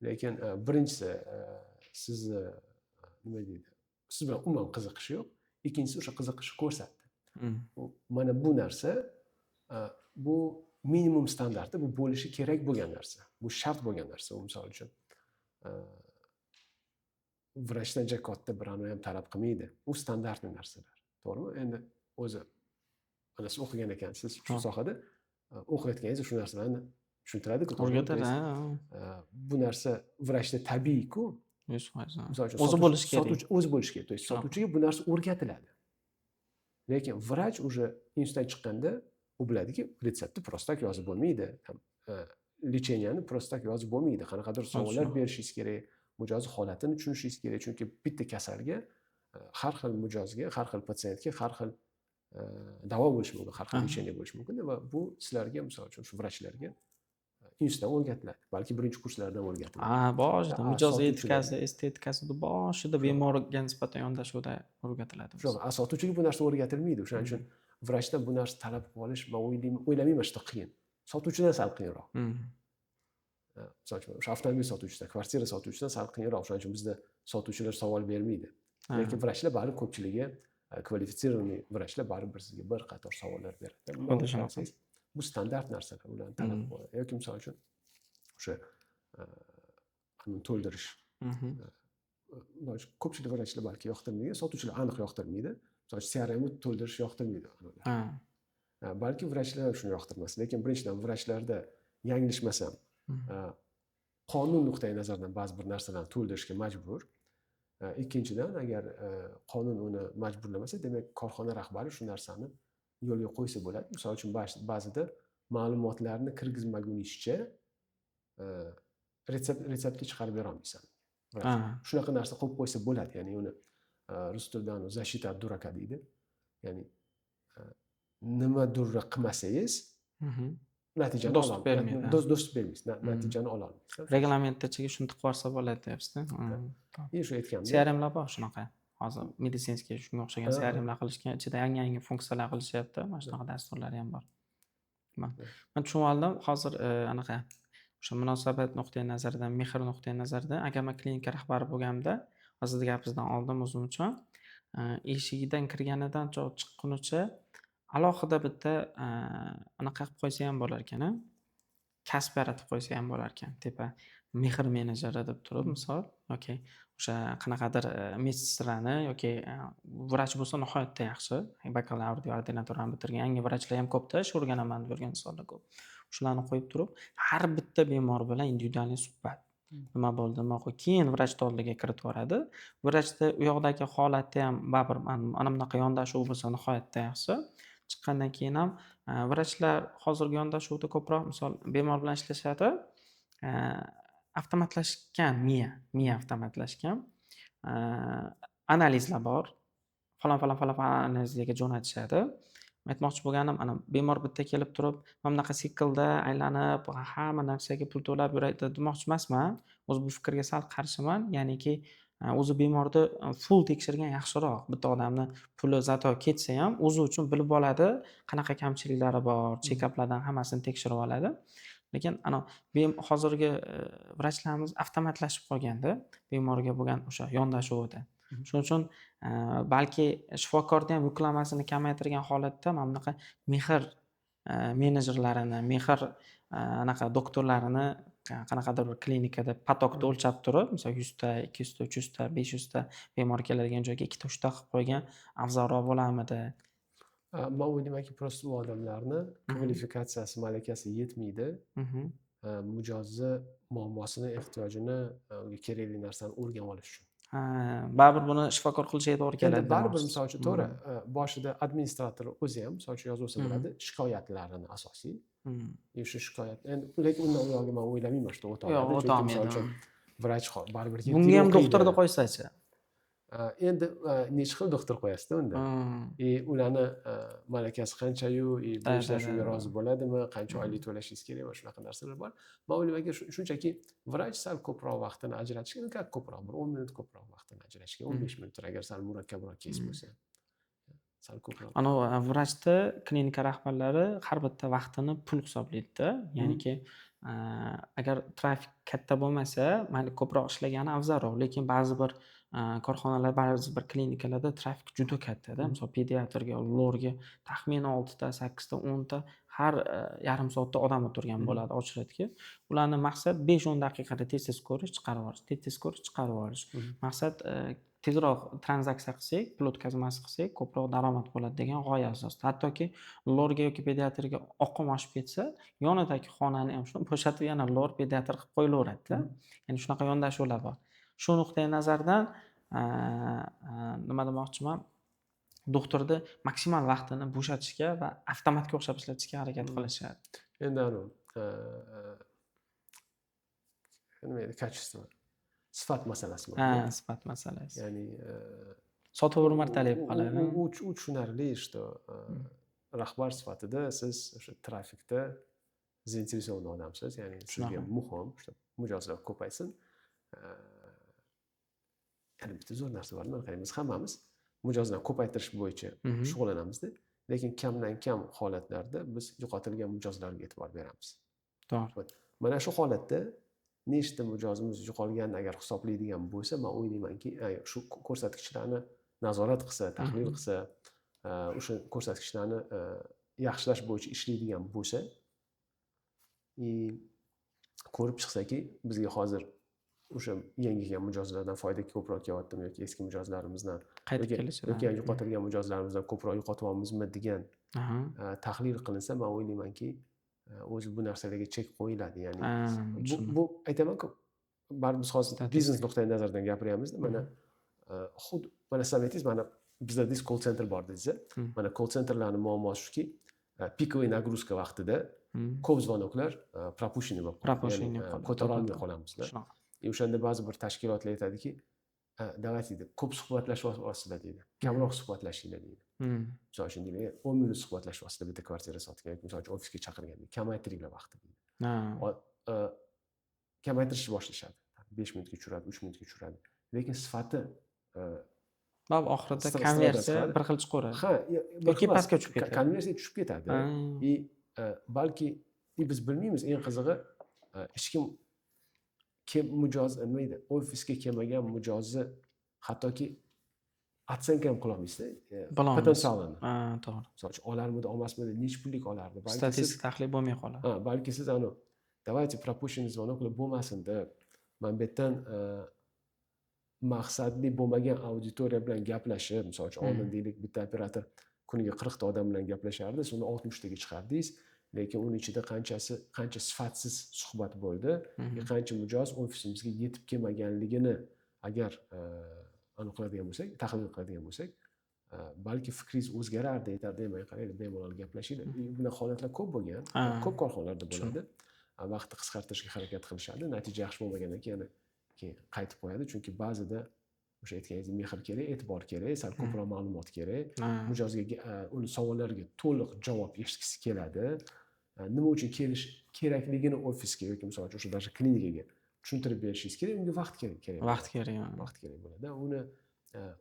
Lekin birinchisi sizni nima deydi? Siz bilan umuman qiziqishi yo'q. Ikkinchisi o'sha qiziqishni ko'rsatdi. Mana bu narsa bu minimum standarti, bu bo'lishi kerak bo'lgan narsa. Bu shart bo'lgan narsa. Misol uchun vrachdan juda katta bir ham talab qilmaydi. U standartli narsalar. To'g'rimi? Endi o'zi mana siz o'qigan ekansiz shu sohada, o'qiyotganingiz shu narsalarni tushuntiradi-ku. O'rgatadi. Bu narsa vrachda tabiiy-ku. 100%. O'zi bo'lishi kerak. O'zi bo'lishi kerak. То есть sotuvchiga bu narsa o'rgatiladi. Lekin vrach уже institutdan chiqqanda u biladiki, retseptni просто так yozib bo'lmaydi. Lecheniyani просто так yozib bo'lmaydi. Qanaqadir savollar berishingiz kerak, mijoz holatini tushunishingiz kerak. Chunki bitta kasalga, har xil mijozga, har xil patsientga har xil davo bo'lishi mumkin, har xil lecheniya bo'lishi mumkin va bu sizlarga, misol uchun shu vrachlarga institutdan o'rgatiladi. Balki birinchi kurslardan o'rgatiladi. Boshida mijoz etikasi, estetikasi boshida bemorga nisbatan yondashuvda o'rgatiladi. Shu, sotuvchiga bu narsa o'rgatilmaydi. O'shaning uchun vrachdan bu narsa talab qilib olish, men o'ylamayman juda qiyin. Sotuvchidan sal qiyinroq. Misol uchun o'sha avtomobil sotuvchisidan, kvartira sotuvchisidan sal qiyinroq. O'shaning uchun bizda sotuvchilar savol bermaydi. Lekin vrachlar baribir ko'pchiligi kvalifitsirованный vrachlar baribir sizga bir qator savollar beradi. Bu standart narsalar, ularni talab qiladi. Yoki misol uchun o'sha to'ldirish. Ko'pchilik vrachlar balki yoqtirmaydi, sotuvchilar aniq yoqtirmaydi. Misol uchun CRMni to'ldirish yoqtirmaydi. Balki vrachlar ham shuni yoqtirmas. Lekin birinchidan vrachlarda yanglishmasam, qonun nuqtai nazaridan ba'zi bir narsalarni to'ldirishga majbur. Ikkinchidan, agar qonun uni majburlamasa, demak korxona rahbari shu narsani yo'lga qo'ysa bo'ladi. Misol uchun ba'zida ma'lumotlarni kirgizmaguningizcha retseptni chiqarib bera olmaysan. Shunaqa narsa qo'yib qo'ysa bo'ladi. Ya'ni uni rus tilidan защита от дурака deydi. Ya'ni nima durra qilmasangiz natijani do'st bermaydi. Do'st bermaysiz, natijani ola olmaysiz. Reglamentda ichiga shuni tiqib yuborsa bo'ladi deyapsiz-da. Shu aytgandim. CRMlar bor shunaqa. Hozir meditsinskiy shunga o'xshagan CRMlar qilishgan, ichida yangi funksiyalar qilishyapti. Mana shunaqa dasturlar ham bor. Men tushunib oldim. Hozir anaqa o'sha munosabat nuqtai nazaridan, mehr nuqtai nazaridan, agar men klinika rahbari bo'lganimda, hozir gapingizdan oldim o'zim uchun, eshigidan kirganidan chiqqunicha alohida bitta anaqa qilib qo'ysa ham bo'lar ekan, kasb yaratib qo'ysa ham bo'lar ekan. Tepa mehr menejeri deb turib, misol, yoki o'sha qanaqadir medsestrani yoki vrach bo'lsa nihoyatda yaxshi. Bakalavr, ordinaturani bitirgan yangi vrachlar ham ko'pda, ish o'rganaman deb yurgan insonlar ko'p. Shularni qo'yib turib, har bitta bemor bilan individual suhbat. Nima bo'ldi, nima qildi? Keyin vrach oldiga kiritib yuboradi. Vrachda u yoqdagi holatda ham baribir mana bunaqa yondashuv bo'lsa nihoyatda yaxshi. Chiqqandan keyin ham vrachlar hozirgi yondashuvda ko'proq, misol, bemor bilan ishlashadi. Avtomatlashgan miya avtomatlashgan. Analizlar bor. Falon analizlarga jo'natishadi. Aytmoqchi bo'lganim, ana bemor bitta kelib turib, mana bunaqa siklda aylanib, hamma narsaga pul to'lab yuradi demoqchi emasman. O'z bu fikrga sal qarshiman. Ya'niki, o'zi bemorni full tekshirgan yaxshiroq. Bitta odamni puli zato ketsa ham o'zi uchun bilib oladi, qanaqa kamchiliklari bor, chekaplardan hammasini tekshirib oladi. Lekin hozirgi vrachlarimiz avtomatlashib qolganda bemorga bo'lgan o'sha yondashuvida. Shuning uchun balki shifokorni ham yuklamasini kamaytirgan holatda mana bunaqa mehr menejerlarini, mehr anaqa doktorlarini qanaqadir bir klinikada potokni o'lchab turib, masalan 100 ta, 200 ta, 300 ta, 500 ta bemor keladigan joyga 2 ta, 3 ta qilib qo'ygan afzalroq bo'larmidi? Men o'ylaymanki, prosta u odamlarni kvalifikatsiyasi, malakasi yetmaydi. Mijozni muammosini, ehtiyojini, unga kerakli narsani o'rganib olish uchun. Baribir buni shifokor qilishiga to'g'ri keladi. Endi baribir misol uchun to'g'ri, boshida administrator o'zi ham misol uchun yozib olsa bo'ladi, shikoyatlarini asosiy. Shu shikoyat. Endi lekin undan u yog'iga men o'ylamayman, что o'ta oladi. Chunki misol uchun vrach baribir bunga ham doktorni qo'ysa-chi? Endi necha xil doktor qo'yasiz-da unda. Ularni malakasi qanchayu, bu ishlar shunga rozi bo'ladimi, qancha oylik to'lashingiz kerak va shunaqa narsalar bor. Men o'ylaymanki, shunchaki vrach sal ko'proq vaqtini ajratishga, ko'proq bir 10 minut ko'proq vaqtini ajratishga, 15 minut agar sal murakkabroq kes bo'lsa. Sal ko'proq. Vrachda klinika rahbarlari har bitta vaqtini pul hisoblaydi-da. Ya'niki agar trafik katta bo'lmasa, mayli ko'proq ishlagani afzalroq, lekin ba'zi bir korxonalar, ba'zi bir klinikalarda trafik juda katta-da. Misol pediatrga, lorga taxminan 6 ta, 8 ta, 10 ta har yarim soatda odam o'tirgan bo'ladi ochredga. Ularning maqsad 5-10 daqiqada tez ko'rish, chiqarib olish, tez ko'rish, chiqarib olish. Maqsad tezroq tranzaksiya qilsak, pul o'tkazmasi qilsak, ko'proq daromad bo'ladi degan g'oya asosida. Hattoki lorga yoki pediatrga oqim oshib ketsa, yonidagi xonani ham shuni bo'shatib yana lor pediatr qilib qo'yilaveradi-da. Ya'ni shunaqa yondashuvlar bor. Shu nuqtai nazardan nima demoqchiman? Doktorni maksimal vaqtini bo'shatishga va avtomatga o'xshab ishlatishga harakat qilishadi. Endi nima edi, kачество, sifat masalasi bor. Sifat masalasi. Ya'ni sotuv bir martalik qoladi. U tushunarli, что rahbar sifatida siz o'sha trafikda zainteresovan odamsiz, ya'ni sizga muhim, что mijozlar ko'paysin. Yana bitta zo'r narsa bor. Mana qarang, biz hammamiz mijozlarni ko'paytirish bo'yicha shug'ullanamizda, lekin kamdan kam holatlarda biz yo'qotilgan mijozlarga e'tibor beramiz. To'g'ri. Mana shu holatda nechta mijozimiz yo'qolganini agar hisoblaydigan bo'lsa, men o'ylaymanki, shu ko'rsatkichlarni nazorat qilsa, tahlil qilsa, o'sha ko'rsatkichlarni yaxshilash bo'yicha ishlaydigan bo'lsa, ko'rib chiqsaki, bizga hozir o'sha yangi kelgan mijozlardan foyda ko'proq kelyaptimi yoki eski mijozlarimizdan qaytib kelishi yoki yo'qotilgan mijozlarimizdan ko'proq yo'qotyapmizmi degan tahlil qilinsa, men o'ylaymanki, o'zi bu narsalarga chek qo'yiladi. Ya'ni bu aytaman-ku, baribir biz hozir biznes nuqtai nazaridan gapiryapmiz-da. Mana siz aytdingiz, mana bizda call center bor dedingiz. Mana call centerlarning muammosi shuki, pikoviy nagruzka vaqtida ko'p zvonoklar пропущенный bo'lib qoladi. Ya'ni ko'tara olmay qolamiz-da. O'shanda ba'zi bir tashkilotlar aytadiki, давайте deydi, ko'p suhbatlashyapsizlar deydi. Kamroq suhbatlashinglar deydi. Misol uchun deydi, 10 minut suhbatlashyapsizlar bitta kvartira sotgan yoki misol uchun ofisga chaqirgan deydi. Kamaytiringlar vaqtni deydi. Kamaytirishni boshlashadi. 5 minutga tushiradi, 3 minutga tushiradi. Lekin sifati oxirida konversiya bir xil chiqaveradi. Yoki pastga tushib ketadi. Konversiya tushib ketadi. Balki biz bilmaymiz, eng qizig'i hech kim mijoz nima edi, ofisga kelmagan mijozni hattoki otsenka ham qila olmaysizda, potensialini. To'g'ri. Misol uchun olarmidi, olmasmidi, necha pullik olardi. Statistik tahlil bo'lmay qoladi. Balki siz давайте пропущенный звонокlar bo'lmasin deb, men bu yerdan maqsadli bo'lmagan auditoriya bilan gaplashib, misol uchun oldin deylik, bitta operator kuniga 40 ta odam bilan gaplashardi, so'ngra 60 taga chiqardingiz. Lekin uning ichida qancha sifatsiz suhbat bo'ldi, qancha mijoz ofisimizga yetib kelmaganligini agar aniqlaydigan bo'lsak, tahlil qiladigan bo'lsak, balki fikringiz o'zgarardi, aytardi, "Men qaraylik, bemalol gaplashinglar." Bunday holatlar ko'p bo'lgan, ko'p korxonalarda bo'ladi. Vaqtni qisqartirishga harakat qilishadi, natija yaxshi bo'lmagandan keyin qaytib qo'yadi, chunki ba'zida o'sha aytganingizdek mehr kerak, e'tibor kerak, sal ko'proq ma'lumot kerak. Mijozga uni savollariga to'liq javob eshitgisi keladi. Nima uchun kelish kerakligini ofisga yoki misol uchun o'sha даже klinikaga tushuntirib berishingiz kerak, unga vaqt kerak Vaqt kerak. vaqt kerak bo'ladi.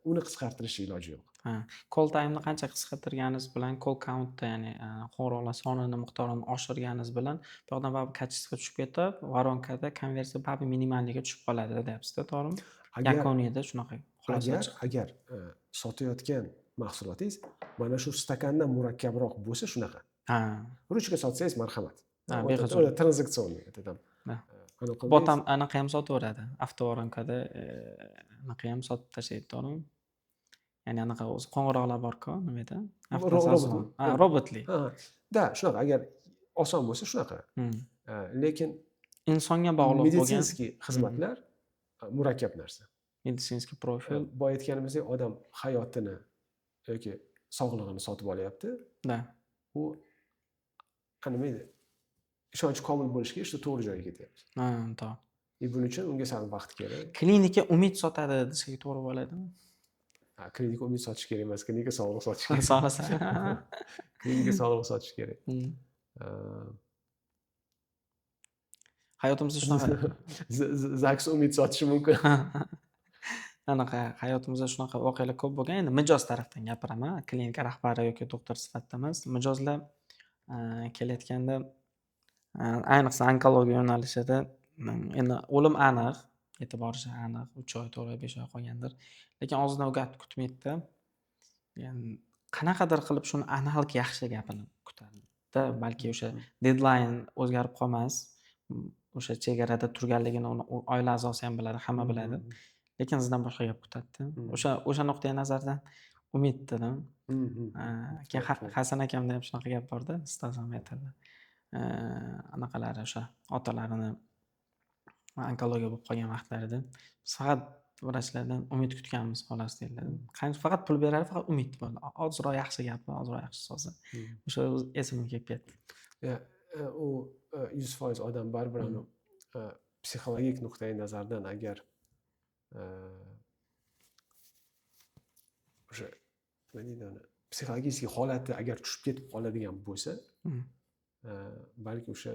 Uni qisqartirish iloji yo'q. Ha, call time'ni qancha qisqartirganingiz bilan, call count'ni, ya'ni qo'ng'iroqlar sonini, miqdorini oshirganingiz bilan bu yoqdan baribir kачествоga tushib ketib, voronkada konversiya baribir minimalniga tushib qoladi deyapsiz-da, to'g'rimi? Yakunida shunaqa xulosa chiqdi. Agar sotayotgan mahsulotingiz mana shu stakandan murakkabroq bo'lsa shunaqa. Ha. Ruchka sotsangiz marhamat. Ha, O'ta bexajal. tranzaksionniy aytaman. Ha. Anaqa Botam anaqa ham sotaveradi. Avtovoronkada anaqa ham sotib tashlaydi, to'g'rimi? Ya'ni anaqa o'zi qo'ng'iroqlar bor-ku, nima edi? Avtosazon. Ha, robotli. Ha, da, shunaqa. Agar oson bo'lsa shunaqa. Lekin Insonga bog'liq bo'lgan meditsinskiy xizmatlar murakkab narsa. meditsinskiy profil. Boya aytganimizdek, odam hayotini yoki sog'lig'ini sotib olyapti. Da. U nima edi? Ishonch komil bo'lishga ishda to'g'ri joyga ketyapti. Ha, to'g'ri. Buning uchun unga sal vaqt kerak. Klinika umid sotadi desak to'g'ri bo'ladimi? Klinika umid sotish kerak emas, klinika sog'liq sotish kerak. Sonasi. Klinika sog'liq sotish kerak. Hayotimizda shunaqa ZAKS umid sotishi mumkin. anaqa hayotimizda shunaqa voqealar ko'p bo'lgan. Endi mijoz tarafdan gapiraman. Klinika rahbari yoki doktor sifatida emas. Mijozlar kelayotganda ayniqsa onkologiya yo'nalishida endi o'lim aniq, yetib borishi aniq, 3 oy, 4 oy, 5 oy qolgandir. Lekin ozdan o'gat kutmaydi. Ya'ni qanaqadir qilib shuni aniq yaxshi gapini kutadi. Balki o'sha deadline o'zgarib qolmas. O'sha chegarada turganligini uni oila a'zosi ham biladi, hamma biladi. Lekin sizdan boshqa gap kutadi. O'sha nuqtai nazardan umid dedim. Keyin Hasan akamda ham shunaqa gap bor-da, ustoz ham aytadi. Anaqalari o'sha otalarini onkologiya bo'lib qolgan vaqtlarida biz faqat vrachlardan umid kutganmiz xolos dedilar. Faqat pul beradi, faqat umid bo'ldi. Ozroq yaxshi gapni, ozroq yaxshi so'zni. O'sha esimga kelib ketdi. U 100% odam baribir psixologik nuqtai nazardan agar o'sha nima deydi uni psixologik holati agar tushib ketib qoladigan bo'lsa, balki o'sha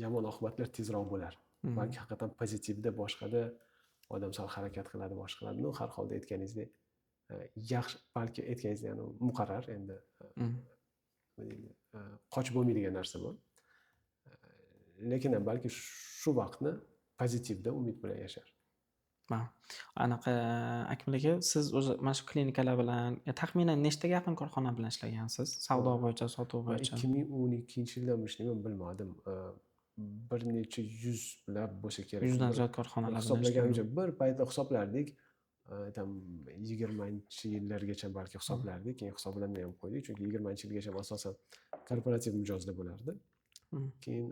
yomon oqibatlar tezroq bo'lar. Balki haqiqatan pozitivda boshqada odam sal harakat qiladi, boshqa qiladi. No, har holda aytganingizdek yaxshi, balki aytganingizdek muqarrar endi qochib bo'lmaydigan narsa bu. Lekin balki shu vaqtni pozitivda umid bilan yashar. Anaqa Akmal aka, siz o'zi mana shu klinikalar bilan taxminan nechtaga yaqin korxona bilan ishlagansiz? Savdo bo'yicha, sotuv bo'yicha. 2012-yildan boshlab bilmadim. Bir necha yuzlab bo'lsa kerak. 100 dan ziyod korxonalar bilan hisoblaganimcha bir paytda hisoblardik. 20-yillargacha balki hisoblardik, keyin hisoblamay ham qo'ydik, chunki 20-yilgacha asosan korporativ mijozda bo'lardi. Keyin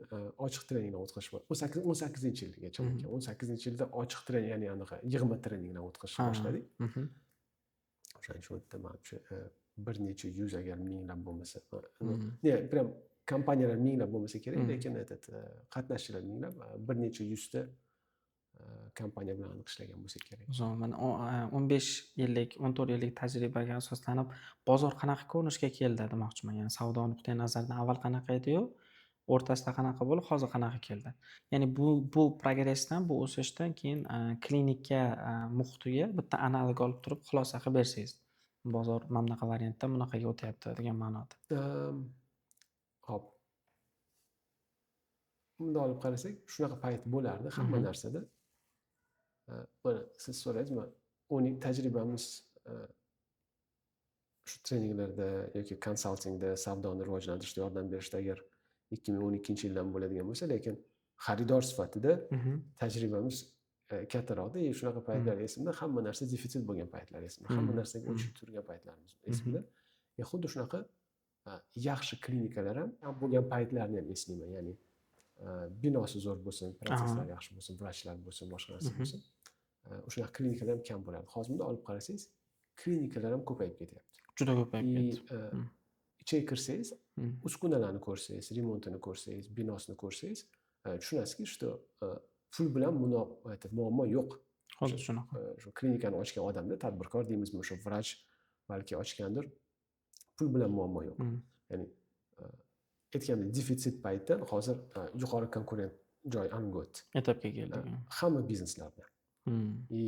ochiq treningdan o'tkazish bor. 18-yilgacha ekan. 18-yilda ochiq trening, ya'ni anaqa yig'ma treningdan o'tkazishni boshladik. O'shaning uchun bir necha yuz agar minglab bo'lmasa, prям kompaniyalar minglab bo'lmasa kerak, lekin qatnashchilar minglab, bir necha yuzta kompaniya bilan aniq ishlagan bo'lsa kerak. Mana 15 yillik, 14 yillik tajribaga asoslanib bozor qanaqa ko'rinishga keldi demoqchiman. Ya'ni savdo nuqtai nazaridan avval qanaqa edi-yu, o'rtasida qanaqa bo'lib, hozir qanaqa keldi. Ya'ni bu progressdan, bu o'sishdan keyin klinika muhitiga bitta analog olib turib xulosa qilib bersangiz, bozor mana bunaqa variantda bunaqaga o'tyapti degan ma'noda. Hop. Bunday olib qarasak, shunaqa payt bo'lardi hamma narsada. Mana siz so'raysizmi, uning tajribamiz shu treninglarda yoki konsaltingda savdoni rivojlantirishda yordam berishda agar 2012-yildan bo'ladigan bo'lsa, lekin xaridor sifatida tajribamiz kattaroqda. Shunaqa paytlar esimda, hamma narsa defitsit bo'lgan paytlar esimda, hamma narsaga o'chib turgan paytlarimiz esimda. Xuddi shunaqa yaxshi klinikalar ham bo'lgan paytlarni ham eslayman. Ya'ni binosi zo'r bo'lsin, protsesslar yaxshi bo'lsin, vrachlar bo'lsin, boshqa narsa bo'lsin. O'shunaqa klinikalar ham kam bo'ladi. Hozir bunda olib qarasangiz, klinikalar ham ko'payib ketyapti. Juda ko'payib ketdi. Ichiga kirsangiz, uskunalarni ko'rsangiz, remontini ko'rsangiz, binosini ko'rsangiz, tushunasizki, что pul bilan muammo yo'q. Hozir shunaqa. Shu klinikani ochgan odamda, tadbirkor deymizmi, o'sha vrach balki ochgandir, pul bilan muammo yo'q. Ya'ni aytganimdek, defitsit paytdan hozir yuqori konkurent joy aniq o'tdi. Etapga keldik. Hamma bizneslarda. И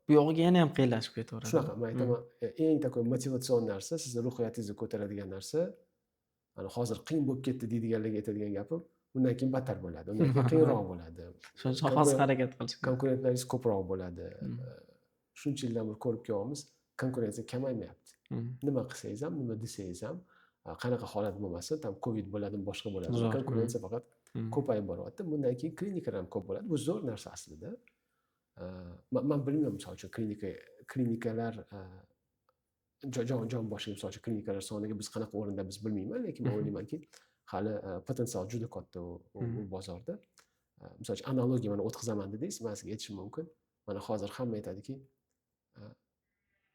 Bu yog'iga yana ham qiyinlashib ketaveradi. shunaqa men aytaman, eng такой motivatsion narsa, sizni ruhiyatingizni ko'taradigan narsa, ana hozir qiyin bo'lib ketdi deydiganlarga aytadigan gapim, undan keyin battar bo'ladi. Undan keyin qiyinroq bo'ladi. Shuning uchun hozir harakat qilish kerak. Konkurentlaringiz ko'proq bo'ladi. Shuncha yildan beri ko'rib kelyapmiz, konkurensiya kamaymayapti. Nima qilsangiz ham, nima desangiz ham, qanaqa holat bo'lmasin, tam Covid bo'ladimi, boshqa bo'ladimi, konkurensiya faqat ko'payib boryapti. Bundan keyin klinikalar ham ko'p bo'ladi. Bu zo'r narsa aslida. Men bilmayman, misol uchun klinikalar jon boshiga misol uchun klinikalar soniga biz qanaqa o'rinda biz bilmayman, lekin men o'ylaymanki, hali potensial juda katta u bozorda. Misol uchun analogiya mana o'tkazaman dedingiz, men sizga aytishim mumkin. Mana hozir hamma aytadiki,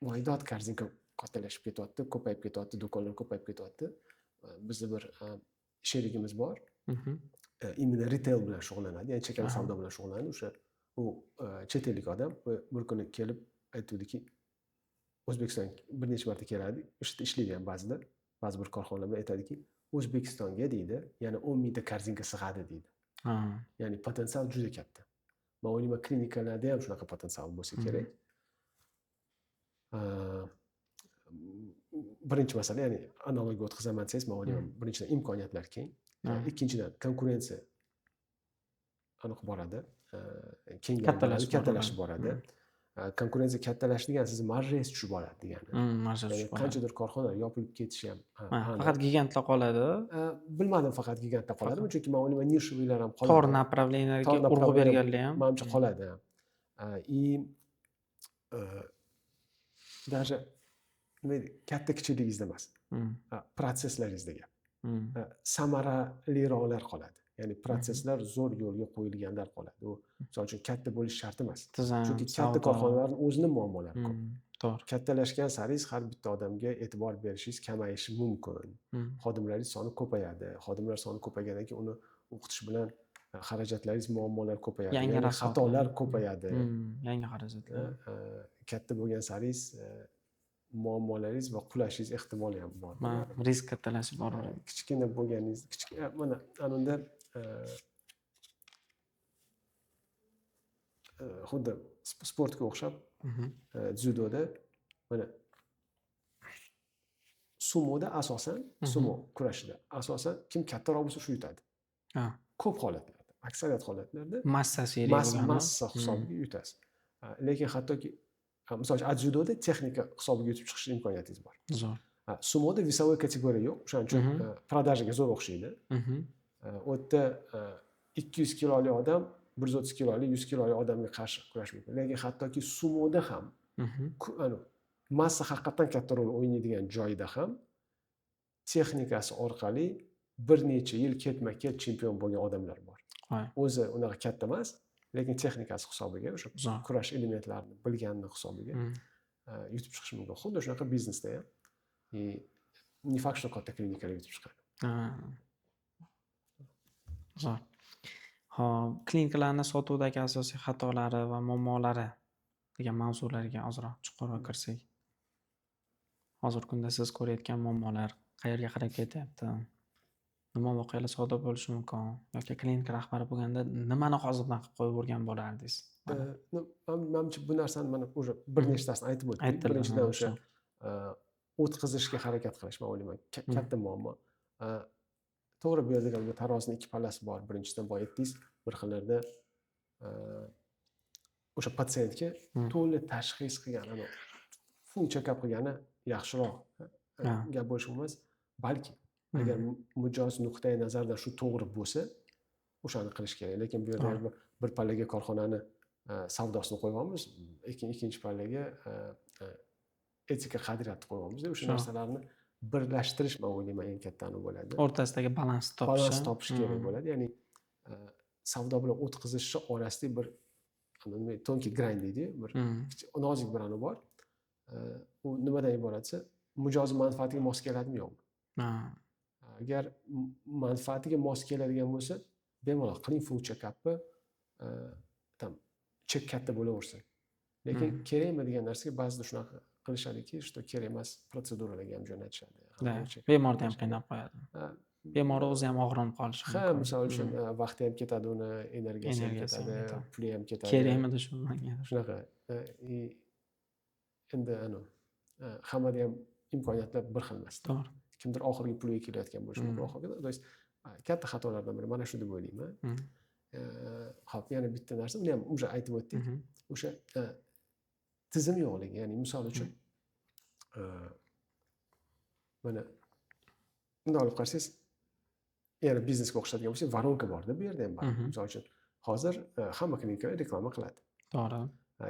voydod korzinka kattalashib ketyapti, ko'payib ketyapti, do'konlar ko'payib ketyapti. Bizda bir sherigimiz bor. Imенно retail bilan shug'ullanadi, ya'ni chakana savdo bilan shug'ullanadi. O'sha u chet ellik odam bir kuni kelib aytdiki, O'zbekiston bir necha marta keladi, ishda ishlaydi ham ba'zida, ba'zi bir korxonalar bilan aytadiki, O'zbekistonga deydi, yana 10 mingta korzinka sig'adi deydi. Ya'ni potensial juda katta. Men o'ylayman, klinikalarda ham shunaqa potensial bo'lsa kerak. Birinchi masala, ya'ni analogiya o'tkazaman desangiz, men o'ylayman, birinchidan imkoniyatlar keng, ikkinchidan konkurensiya aniq boradi, kattalashib boradi. Konkurensiya kattalashdi degani sizni marjangiz tushib boradi degani. Marja tushib boradi. Qanchadir korxonalar yopilib ketishi ham faqat gigantlar qoladi. Bilmadim, faqat gigantlar qoladimi, chunki men o'ylayman, nishovilar ham qoladi. Tor направлениyalarga urg'u berganlar ham menimcha qoladi. И даже katta kichikligingizda emas, prosesslaringizda gap. Samaraliroqlar qoladi. Ya'ni proseslar zo'r yo'lga qo'yilganlar qoladi. U misol uchun katta bo'lish shart emas. Chunki katta korxonalarning o'zining muammolari ko'p. To'g'ri. Kattalashgan sari har bitta odamga e'tibor berishingiz kamayishi mumkin. Xodimlaringiz soni ko'payadi. Xodimlar soni ko'paygandan keyin uni o'qitish bilan xarajatlaringiz, muammolar ko'payadi. Yangi xatolar ko'payadi. Yangi xarajatlar. Katta bo'lgan saringiz muammolaringiz va qulashingiz ehtimoli ham bor. Risk kattalashib boraveradi. Kichkina bo'lganingiz, mana anunda xuddi sportga o'xshab, dzyudoda mana sumoda asosan, sumo kurashida asosan kim kattaroq bo'lsa shu yutadi. Ko'p holatlarda, aksariyat holatlarda massasi massa hisobiga yutasiz. Lekin hattoki misol uchun dzyudoda texnika hisobiga yutib chiqish imkoniyatingiz bor. Zo'r. Sumoda весовой kategoriya yo'q, o'shaning uchun продажаga zo'r o'xshaydi. U yerda 200 kiloli odam 130 kiloli, 100 kiloli odamga qarshi kurash mumkin. Lekin hattoki sumoda ham massa haqiqatan katta rol o'ynaydigan joyda ham texnikasi orqali bir necha yil ketma-ket chempion bo'lgan odamlar bor. O'zi unaqa katta emas, lekin texnikasi hisobiga, o'sha kurash elementlarini bilganini hisobiga yutib chiqish mumkin. Xuddi shunaqa biznesda ham. Не факт, что katta klinikalar yutib chiqadi. Zo'r. Xo'p, klinikalarni sotuvdagi asosiy xatolari va muammolari degan mavzularga ozroq chuqurroq kirsak. Hozirgi kunda siz ko'rayotgan muammolar qayerga qarab ketyapti? Nima voqealar sodir bo'lishi mumkin? Yoki klinika rahbari bo'lganda nimani hozirdan qilib qo'yib o'rgan bo'lardingiz? Menimcha bu narsani mana o'sha bir nechtasini aytib o'tdik. Birinchidan o'sha o'tkazishga harakat qilish, men o'ylayman, katta muammo. To'g'ri, bu yerda tarozining ikki pallasi bor. Birinchidan boya aytdingiz, bir xillarda o'sha patsientga to'liq tashxis qilgan, full check-up qilgani yaxshiroq gap bo'lishi emas, balki agar mijoz nuqtai nazardan shu to'g'ri bo'lsa, o'shani qilish kerak. Lekin bu yerda bir pallaga korxonani savdosini qo'yamiz, ikkinchi pallaga etika qadriyatni qo'yamiz. O'sha narsalarni birlashtirish, men o'ylayman, eng kattani bo'ladi. O'rtasidagi balans topish kerak bo'ladi. Ya'ni savdo bilan o'tkazishchi orasida bir tonki gran deydi, bir nozik bir anu bor. U nimadan iborat desa, mijoz manfaatiga mos keladimi yo'qmi? Agar manfaatiga mos keladigan bo'lsa, bemalol qiling full check-upni, chek katta bo'laversin. Lekin kerakmi degan narsaga ba'zida shunaqa qilishadiki, что kerak emas protseduralarga ham jo'natishadi. Bemorni ham qiynab qo'yadi. bemor o'zi ham og'rinib qolishi Ha, mumkin. misol uchun vaqti ham ketadi, uni energiyasi ham Energiyasi ham ketadi, ketadi. puli ham ketadi. Kerakmidi shu nimagadir. Shunaqa. Endi hammada ham imkoniyatlar bir xil emas. To'g'ri. Kimdir oxirgi puliga kelayotgan bo'lishi mumkin oxirgida. То есть katta xatolardan biri mana shu deb o'ylayman. Xo'p, yana bitta narsa, uni ham уже aytib o'tdik. O'sha tizim yo'qligi, ya'ni misol uchun mana bunday olib qarasangiz, yana biznesga o'xshatadigan bo'lsa, voronka bor-da bu yerda ham bor. Misol uchun hozir hamma klinika reklama qiladi. To'g'ri.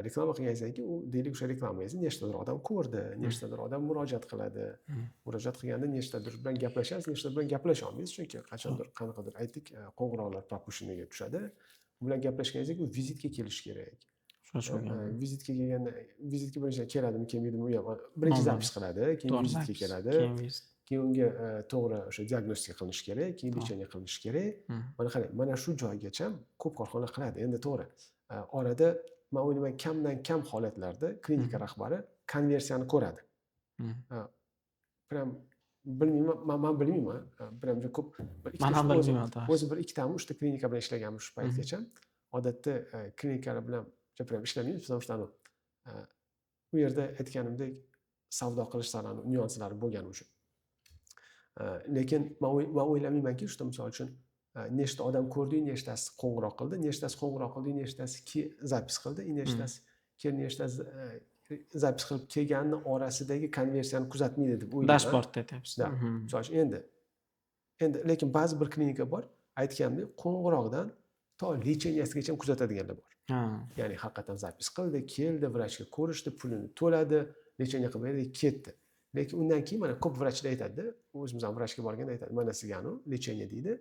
Reklama qilganingizdan keyin u deylik o'sha reklamangizni nechtadir odam ko'rdi, nechtadir odam murojaat qiladi. Murojaat qilganda nechtadir bilan gaplashasiz, nechtadir bilan gaplasha olmaysiz, chunki qachondir qanaqadir aytdik, qo'ng'iroqlar пропущенныйga tushadi. U bilan gaplashganingizda u vizitga kelish kerak. Vizitga kelganda vizitga birinchidan keladimi, kelmaydimi, u ham birinchi zapis qiladi, keyin vizitga keladi. Keyin unga to'g'ri o'sha diagnostika qilinishi kerak, keyin lecheniya qilinishi kerak. Mana qarang, mana shu joygacha ko'p korxonalar qiladi. Endi to'g'ri, orada men o'ylayman kamdan kam holatlarda klinika rahbari konversiyani ko'radi. Prям bilmayman, men bilmayman. Prям juda ko'p men ham bilmayman. O'zi bir ikkitami, uchta klinika bilan ishlaganman shu paytgacha. Odatda klinikalar bilan prям ishlamaymiz, потому что u yerda aytganimdek savdo qilish sarani nyuanslari bo'lgani uchun. Lekin men o'ylamaymanki, shu misol uchun nechta odam ko'rdi, nechtasi qo'ng'iroq qildi, nechtasi qo'ng'iroq qildi, nechtasi zapis qildi, nechtasi keyin nechtasi zapis qilib kelganini orasidagi konversiyani kuzatmaydi deb o'ylayman. Dashbordda aytyapsiz. Misol uchun endi lekin ba'zi bir klinika bor, aytganimdek, qo'ng'iroqdan to lecheniyasigacha kuzatadiganlar bor. Ya'ni haqiqatan zapis qildi, keldi, vrachga ko'rishdi, pulini to'ladi, lecheniya qilib berdi, ketdi. Lekin undan keyin mana ko'p vrachlar aytadi, o'zimiz ham vrachga borganda aytadi, mana sizga lecheniya deydi.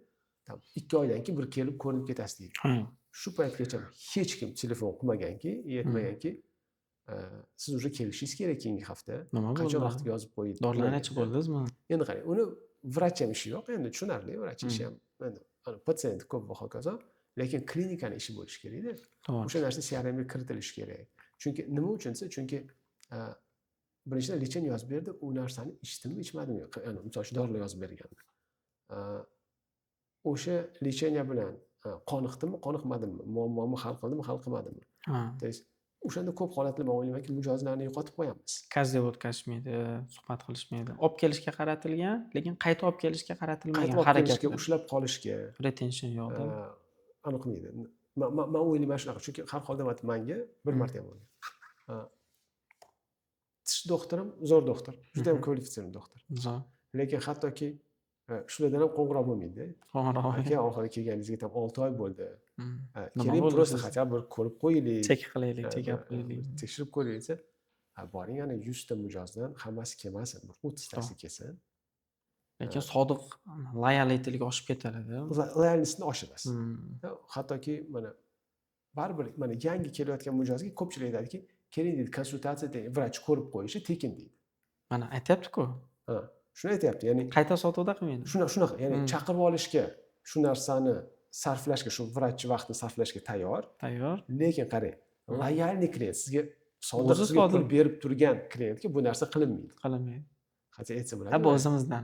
2 oydan keyin bir kelib ko'rinib ketasiz deydi. Shu paytgacha hech kim telefon qilmaganki, aytmaganki, siz уже kelishingiz kerak keyingi hafta. Qachon vaqtiga yozib qo'ying. Dorilarni ichib bo'ldingizmi? Endi qarang, uni vrach ham ishi yo'q, endi tushunarli, vrach ishi ham, endi patsient ko'p va hokazo, lekin klinikani ishi bo'lishi kerak-da. O'sha narsa CRM ga kiritilishi kerak. Chunki nima uchun desa, chunki birinchidan lecheniya yozib berdi, u narsani ichdimmi, ichmadimmi? Misol uchun dorilar yozib berganda. O'sha lecheniya bilan qoniqdimmi, qoniqmadimmi, muammomni hal qildimmi, hal qilmadimmi? То есть o'shanda ko'p holatlarda men o'ylaymanki, mijozlarni yo'qotib qo'yamiz. Kazda o'tkazishmaydi, suhbat qilishmaydi. Olib kelishga qaratilgan, lekin qayta olib kelishga qaratilmagan harakatga, ushlab qolishga, retention yo'qda. Aniqmaydi. Men o'ylayman shunaqa, chunki har holda menga bir marta ham bo'lgan. Tish doktorim zo'r doktor, juda ham kvalifitsiyali doktor. Zo'r. Lekin hattoki shulardan ham qo'ng'iroq bo'lmaydi. Qo'ng'iroq. Aka, oxiri kelganingizga ham 6 oy bo'ldi. Keling, просто хотя бы ko'rib qo'yaylik. Chek qilaylik, chekab qo'yaylik. Tekshirib ko'raylik desa, boring, yana 100 ta mijozdan hammasi kelmasin, 30 tasi kelsin. Lekin sodiq loyalitilik oshib ketadi. Loyallikni oshirasiz. Hattoki mana baribir mana yangi kelayotgan mijozga ko'pchilik aytadiki, keling deydi, konsultatsiya vrach ko'rib qo'yishi tekin deydi. Mana aytyapti-ku. Shuni aytyapti, ya'ni qayta sotuvda qilmaydi. Shunaqa, ya'ni chaqirib olishga, shu narsani sarflashga, shu vrachchi vaqtni sarflashga tayyor. Lekin qarang, loyalni klient, sizga sodiq pul berib turgan klientga bu narsa qilinmaydi. Qancha aytsa bo'ladi. Bu o'zimizdan.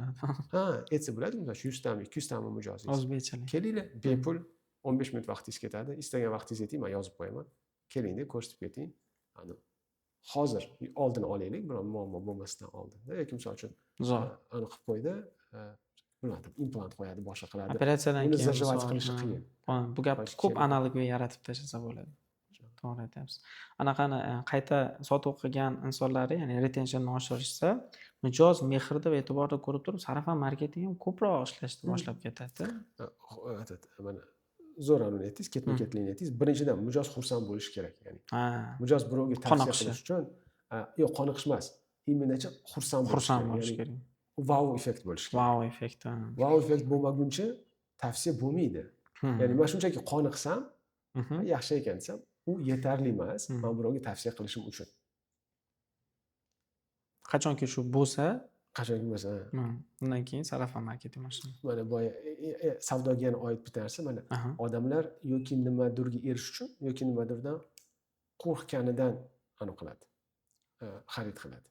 Aytsa bo'ladi, misol 100 tami, 200 tami mijozingiz. O'zbekchalik. Kelinglar, bepul 15 minut vaqtingiz ketadi. Istagan vaqtingiz yeting, men yozib qo'yaman. Keling deb ko'rsatib keting. Hozir oldini olaylik, biron muammo bo'lmasdan oldin. Yoki misol uchun aniq qilib qo'ydi, bilmadim, implant qo'yadi, boshqa qiladi. Operatsiyadan keyin zajovat qilishi qiyin. Bu gap ko'p analogni yaratib tashlasa bo'ladi. To'g'ri aytyapsiz. Anaqani qayta sotuv qilgan insonlari, ya'ni retentionni oshirishsa, mijoz mehrida va e'tiborda ko'rib turib, sarafan marketing ham ko'proq ishlashni boshlab ketadi. Mana zo'r aytdingiz, ketma-ketlikni aytdingiz. Birinchidan mijoz xursand bo'lishi kerak, ya'ni. Mijoz birovga tavsiya qilish uchun, yo'q, qoniqish emas, imminacha xursand bo'lishi kerak. Wow effekt bo'lishi kerak. Wow effekt. Wow effekt bo'lmaguncha tavsiya bo'lmaydi. Ya'ni men shunchaki qoniqsam, yaxshi ekan desam, u yetarli emas, men birovga tavsiya qilishim uchun. Qachonki shu bo'lsa, undan keyin sarafan marketing mashina. Mana boya savdoga yana oid bitta narsa, mana odamlar yoki nimadirga erishish uchun, yoki nimadirdan qo'rqqanidan qiladi. Xarid qiladi.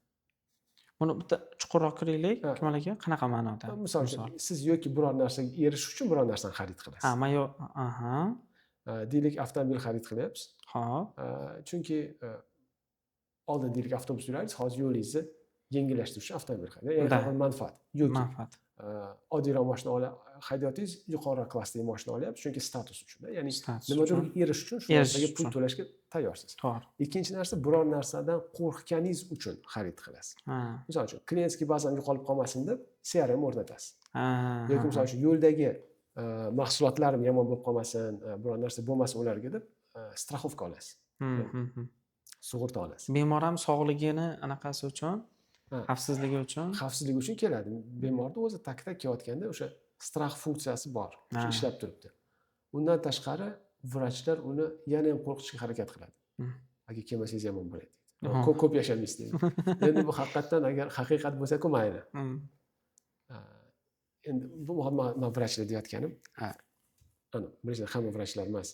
Buni bitta chuqurroq kiraylik, Ha. Akmal aka. Qanaqa ma'noda? Misol uchun siz yoki biror narsaga erishish uchun biror narsani xarid Ha, qilasiz. men aha. Deylik avtomobil xarid qilyapsiz. Hop. Chunki oldin deylik avtobus yurardingiz, hozir yo'lingizni yengillashtirish uchun avtomobil haydaysiz. Ya'ni Da. qanaqa manfaat. Yoki Manfaat. oddiyroq mashina haydayotsangiz, yuqori klassdagi mashina olyapsiz, chunki status uchun. Ya'ni Status nimadir uchun. erishish uchun shu Erishish narsaga pul uchun. to'lashga tayyorsiz. To'g'ri. Ikkinchi narsa, biror narsadan qo'rqganingiz uchun xarid qilasiz. Ha. Misol uchun, klientskiy bazamga qolib qolmasin deb CRM o'rnatasiz. Ha. Yoki misol uchun yo'ldagi mahsulotlarim yomon bo'lib qolmasin, biror narsa bo'lmasin ularga deb strafovka olasiz. Sug'urta olasiz. Bemor ham sog'ligini anaqasi uchun, Ha. xavfsizligi uchun. Xavfsizlik uchun keladi. Bemorni o'zi tak-tak kelayotganda o'sha straf funksiyasi bor, Ha. ishlab turibdi. Undan tashqari vrachlar uni yana ham qo'rqitishga harakat qiladi. Agar kelmasangiz yomon bo'ladi deydi. Aha. Ko'p yashamaysiz deydi. Endi bu haqiqatdan agar haqiqat bo'lsa-ku mayli. Endi bu men vrachlar deyotganim, birinchidan hamma vrachlar emas.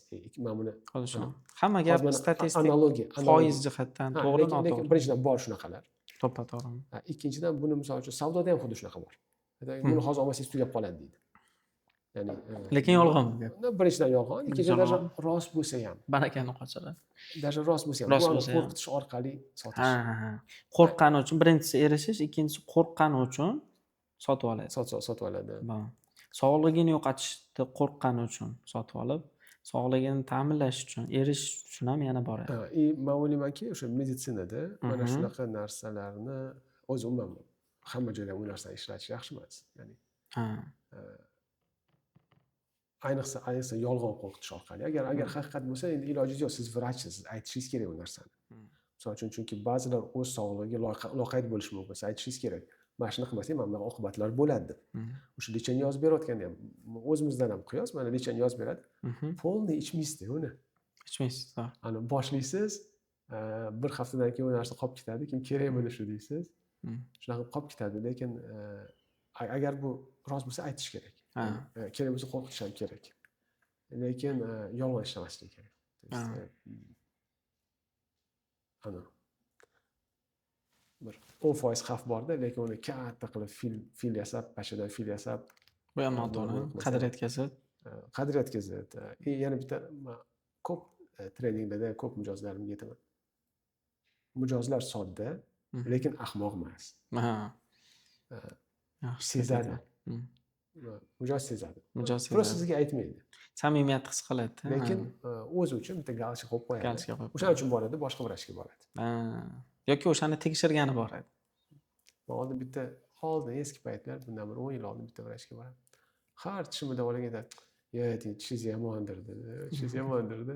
Men buni Hozir hamma gap statistik analogiya, foiz jihatdan to'g'ri, lekin noto'g'ri. birinchidan bor shunaqalar. To'ppa-to'g'ri. Ikkinchidan buni misol uchun savdoda ham xuddi shunaqa bor. Buni hozir olmasangiz tugab qoladi deydi. Ya'ni Lekin yolg'on bu gap. birinchidan yolg'on, ikkinchidan Yolg'on. даже rost bo'lsa ham, Barakani qochiradi. даже rost bo'lsa ham, Rost bu bo'lsa ham. qo'rqitish orqali sotish. Ha. Qo'rqqani uchun birinchisi erishish, ikkinchisi qo'rqqani uchun sotib oladi. Sotib oladi. Sog'ligini yo'qotishni qo'rqqani uchun sotib olib, sog'ligini ta'minlash uchun, erishish uchun ham yana boradi. Men o'ylaymanki, o'sha meditsinada mana shunaqa narsalarni o'zi umuman hamma joyda u narsani ishlatish yaxshi emas. Ya'ni Ha. ayniqsa yolg'on qo'rqitish orqali. Agar haqiqat bo'lsa, endi ilojingiz yo'q, siz vrachsiz, siz aytishingiz kerak u narsani. Misol uchun, chunki ba'zilar o'z sog'lig'iga loqayd bo'lishi mumkin, siz aytishingiz kerak. Mana shuni qilmasang, mana bunaqa oqibatlar bo'ladi deb. O'sha lechani yozib berayotganda ham o'zimizdan ham qiyos, mana lechani yozib beradi. Polni ichmaysiz uni. Ichmaysiz, to'g'ri. Ani boshlaysiz, bir haftadan keyin u narsa qolib ketadi, keyin kerakmidi shu deysiz. Shunaqa qolib ketadi, lekin agar bu rost bo'lsa aytish kerak. Kerak bo'lsa qo'rqitish ham kerak. Lekin yolg'on ishlamaslik kerak. Bir 10% xavf borda, lekin uni katta qilib fil yasab, pashadan fil yasab, Bu ham noto'g'ri. Qadr yetkazib. qadr yetkazadi. Yana bitta ko'p treninglarda ko'p mijozlarimga aytaman. Mijozlar sodda, lekin ahmoq emas. Ha. Sezadi. Mijoz sezadi. Просто sizga aytmaydi. Samimiyat his qiladi. Lekin o'zi uchun bitta galsha qo'yib qo'yadi. Galsha qo'yib. O'shaning uchun boradi, boshqa vrachga boradi. Yoki o'shani tekshirgani bor edi. Men oldin eski paytlar, bundan bir 10 yil oldin bitta vrachga bordim. Har tishimni davolagan aytadi. Deydi, tishingiz yomondir dedi. Tishingiz yomondir dedi.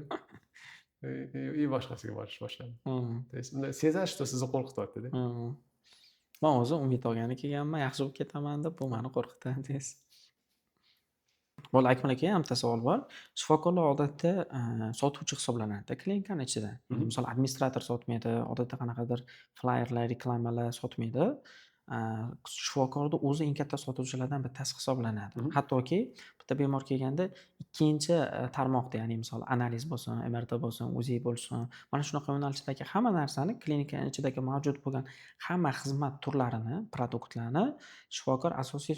Boshqasiga borish boshladi. Sezadi, что sizni qo'rqityapti-da. Men o'zim umid olgani kelganman, yaxshi bo'lib ketaman deb bu meni qo'rqitadi deysiz. Bo'ldi, Akmal aka, ham bitta savol bor. Shifokorlar odatda sotuvchi hisoblanadi klinikani ichida. Misol administrator sotmaydi, odatda qanaqadir flayerlar, reklamalar sotmaydi. Shifokorda o'zi eng katta sotuvchilardan bittasi hisoblanadi. Hattoki bitta bemor kelganda ikkinchi tarmoqda, ya'ni misol analiz bo'lsin, MRT bo'lsin, UZI bo'lsin, mana shunaqa yo'nalishdagi hamma narsani klinikaning ichidagi mavjud bo'lgan hamma xizmat turlarini, produktlarni shifokor asosiy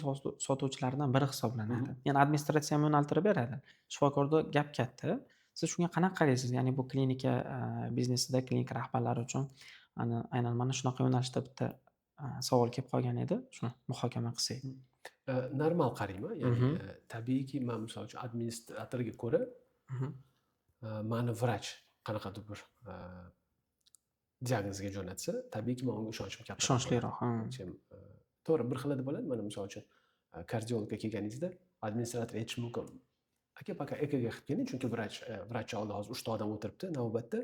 sotuvchilardan biri hisoblanadi. Ya'ni administratsiya ham yo'naltirib beradi. Shifokorda gap katta. Siz shunga qanaqa qaraysiz? Ya'ni bu klinika biznesida klinika rahbarlari uchun aynan mana shunaqa yo'nalishda bitta savol kelib qolgan edi. Shuni muhokama qilsak. Normal qarayman. Ya'ni tabiiyki, men misol uchun administratorga ko'ra meni vrach qanaqadir bir diagnozga jo'natsa, tabiiyki men unga ishonchim katta. Ishonchliroq. To'g'ri, bir xilda bo'ladi. Mana misol uchun kardiologga kelganingizda administrator aytishi mumkin. Aka EKG qilib keling, chunki vrach oldida hozir 3 ta odam o'tiribdi navbatda.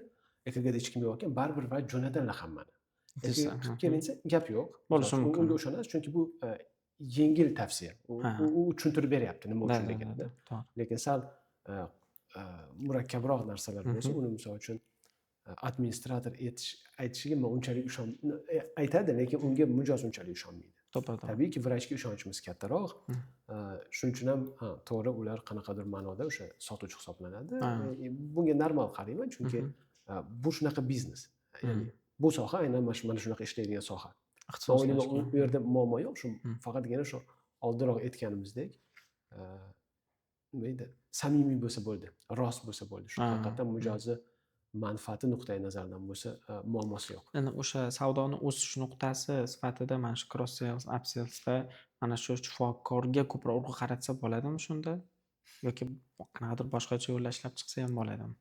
EKGda hech kim yo'q ekan, baribir vrach jo'natadilar hammani. Qilib kelingsa, gap yo'q. Bo'lishi mumkin. Unga ishonasiz, chunki bu yengil tavsiya. U tushuntirib beryapti nima uchunligini. Lekin sal murakkabroq narsalar bo'lsa, uni misol uchun administrator aytishiga men unchalik aytadi, lekin unga mijoz unchalik ishonmaydi. Tabiiyki, vrachga ishonchimiz kattaroq. Shuning uchun ham to'g'ri, ular qanaqadir ma'noda o'sha sotuvchi hisoblanadi. Bunga normal qarayman, chunki bu shunaqa biznes. Ya'ni bu soha aynan mana shunaqa ishlaydigan soha. Men o'ylayman ixtisoslashgan. u yerda muammo yo'q. Shu Hmm. faqatgina shu oldinroq aytganimizdek, nima edi? Samimiy bo'lsa bo'ldi, rost bo'lsa bo'ldi. Shu Ha, haqiqatan mijozi manfaati nuqtai nazaridan bo'lsa, muammosi yo'q. Endi o'sha savdoni o'sish nuqtasi sifatida mana shu cross sales, upsellsda mana shu shifokorga ko'proq urg'u qaratsa bo'ladimi shunda? Yoki qanaqadir boshqacha yo'llar ishlab chiqsa ham bo'ladimi?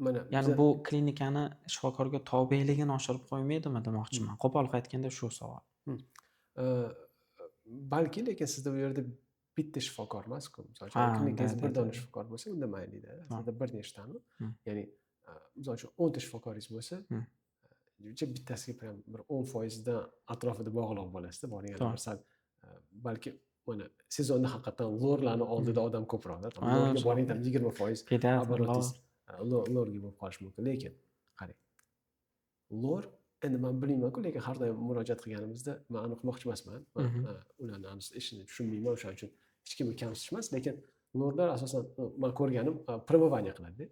Mana Ya'ni biza bu klinikani shifokorga tobeligini oshirib qo'ymaydimi demoqchiman. Qo'pol aytganda shu savol. balki, lekin sizda u yerda bitta shifokor emas-ku. Misol uchun Ha, klinikangizda bir dona da. shifokor bo'lsa, unda mayli-da. Ha. Sizda bir nechtami? Hmm. Ya'ni, misol uchun 10 ta shifokoringiz bo'lsa, Hmm. bittasiga prям bir 10% dan atrofida bog'liq bo'lasizda. Boringanda To'g'ri. bir sal, balki mana sezonda haqiqatan lorlarni oldida odam ko'proq-da. Ha, Lorga o'sha boring, 20% Pediatr, обороtingiz lorga bo'lib qolishi mumkin. Lekin qarang, lor endi men bilmayman-ku, lekin har doim murojaat qilganimizda men aniq qilmoqchi emasman. Ularni ishini tushunmayman, o'shaning uchun hech kimni kamsitish emas, lekin lorlar asosan men ko'rganim promovание qiladi-da.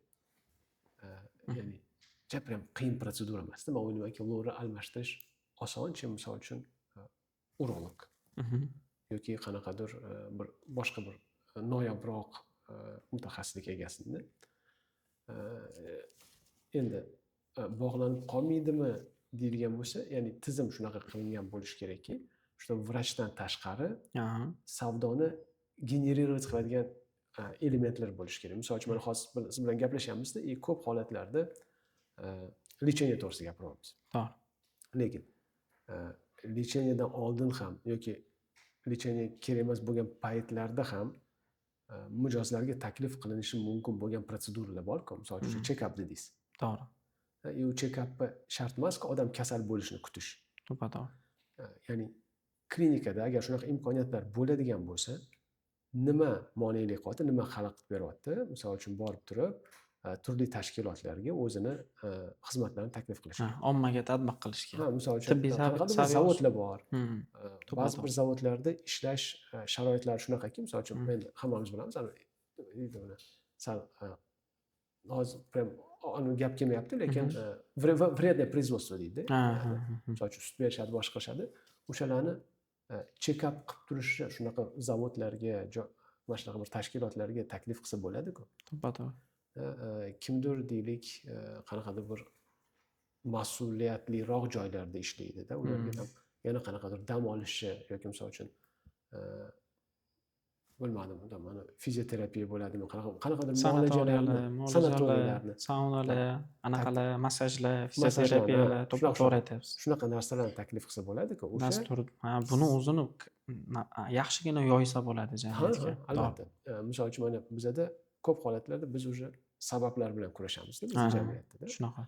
Ya'ni prям qiyin protsedura emas-da. Men o'ylaymanki, lorni almashtirish osonchi, misol uchun urolog yoki qanaqadir bir boshqa bir noyobroq mutaxassislik egasida. Endi bog'lanib qolmaydimi deydigan bo'lsa, ya'ni tizim shunaqa qilingan bo'lishi kerakki, o'sha vrachdan tashqari Aha. savdoni generировать qiladigan elementlar bo'lishi kerak. Misol uchun, mana hozir siz bilan gaplashyapmizda, ko'p holatlarda lecheniya to'g'risida gapiryapmiz. To'g'ri. Lekin lecheniyadan oldin ham yoki lecheniya kerak emas bo'lgan paytlarda ham mijozlarga taklif qilinishi mumkin bo'lgan proseduralar bor-ku. Misol uchun check-up dedingiz. To'g'ri. U check-upga shart emas-ku odam kasal bo'lishini kutish. To'g'ri. Ya'ni klinikada agar shunaqa imkoniyatlar bo'ladigan bo'lsa, nima monelik qilyapti, nima xalaqit beryapti? Misol uchun borib turib, turli tashkilotlarga o'zini xizmatlarini taklif qilish kerak. Ommaga tadbiq qilish kerak. Misol uchun Tibbiy qanaqadir saviyasi- zavodlar bor. To'g'ri. Ba'zi bir zavodlarda ishlash sharoitlari shunaqaki, misol uchun endi hammamiz bilamiz, sal hozir prям gap kelmayapti, lekin вредное производство deydi. Misol uchun sut berishadi, boshqa qilishadi. O'shalarni check-up qilib turishi shunaqa zavodlarga, mana shunaqa bir tashkilotlarga taklif qilsa bo'ladi-ku. To'g'ri. Kimdir deylik, qanaqadir bir mas'uliyatliroq joylarda ishlaydi-da, ularga ham yana qanaqadir dam olishi yoki misol uchun bilmadim, mana fizioterapiya bo'ladimi, qanaqadir sanatoriyalarni, saunalar, anaqalar, massajlar, fizioterapiyalar, to'g'ri aytyapsiz. shunaqa narsalarni taklif qilsa bo'ladi-ku. O'sha Dastur, buni o'zini yaxshigina yoysa bo'ladi jamiyatga. albatta. Misol uchun mana bizada ko'p holatlarda biz уже sabablar bilan kurashamiz-da, biz jamiyatda. Shunaqa.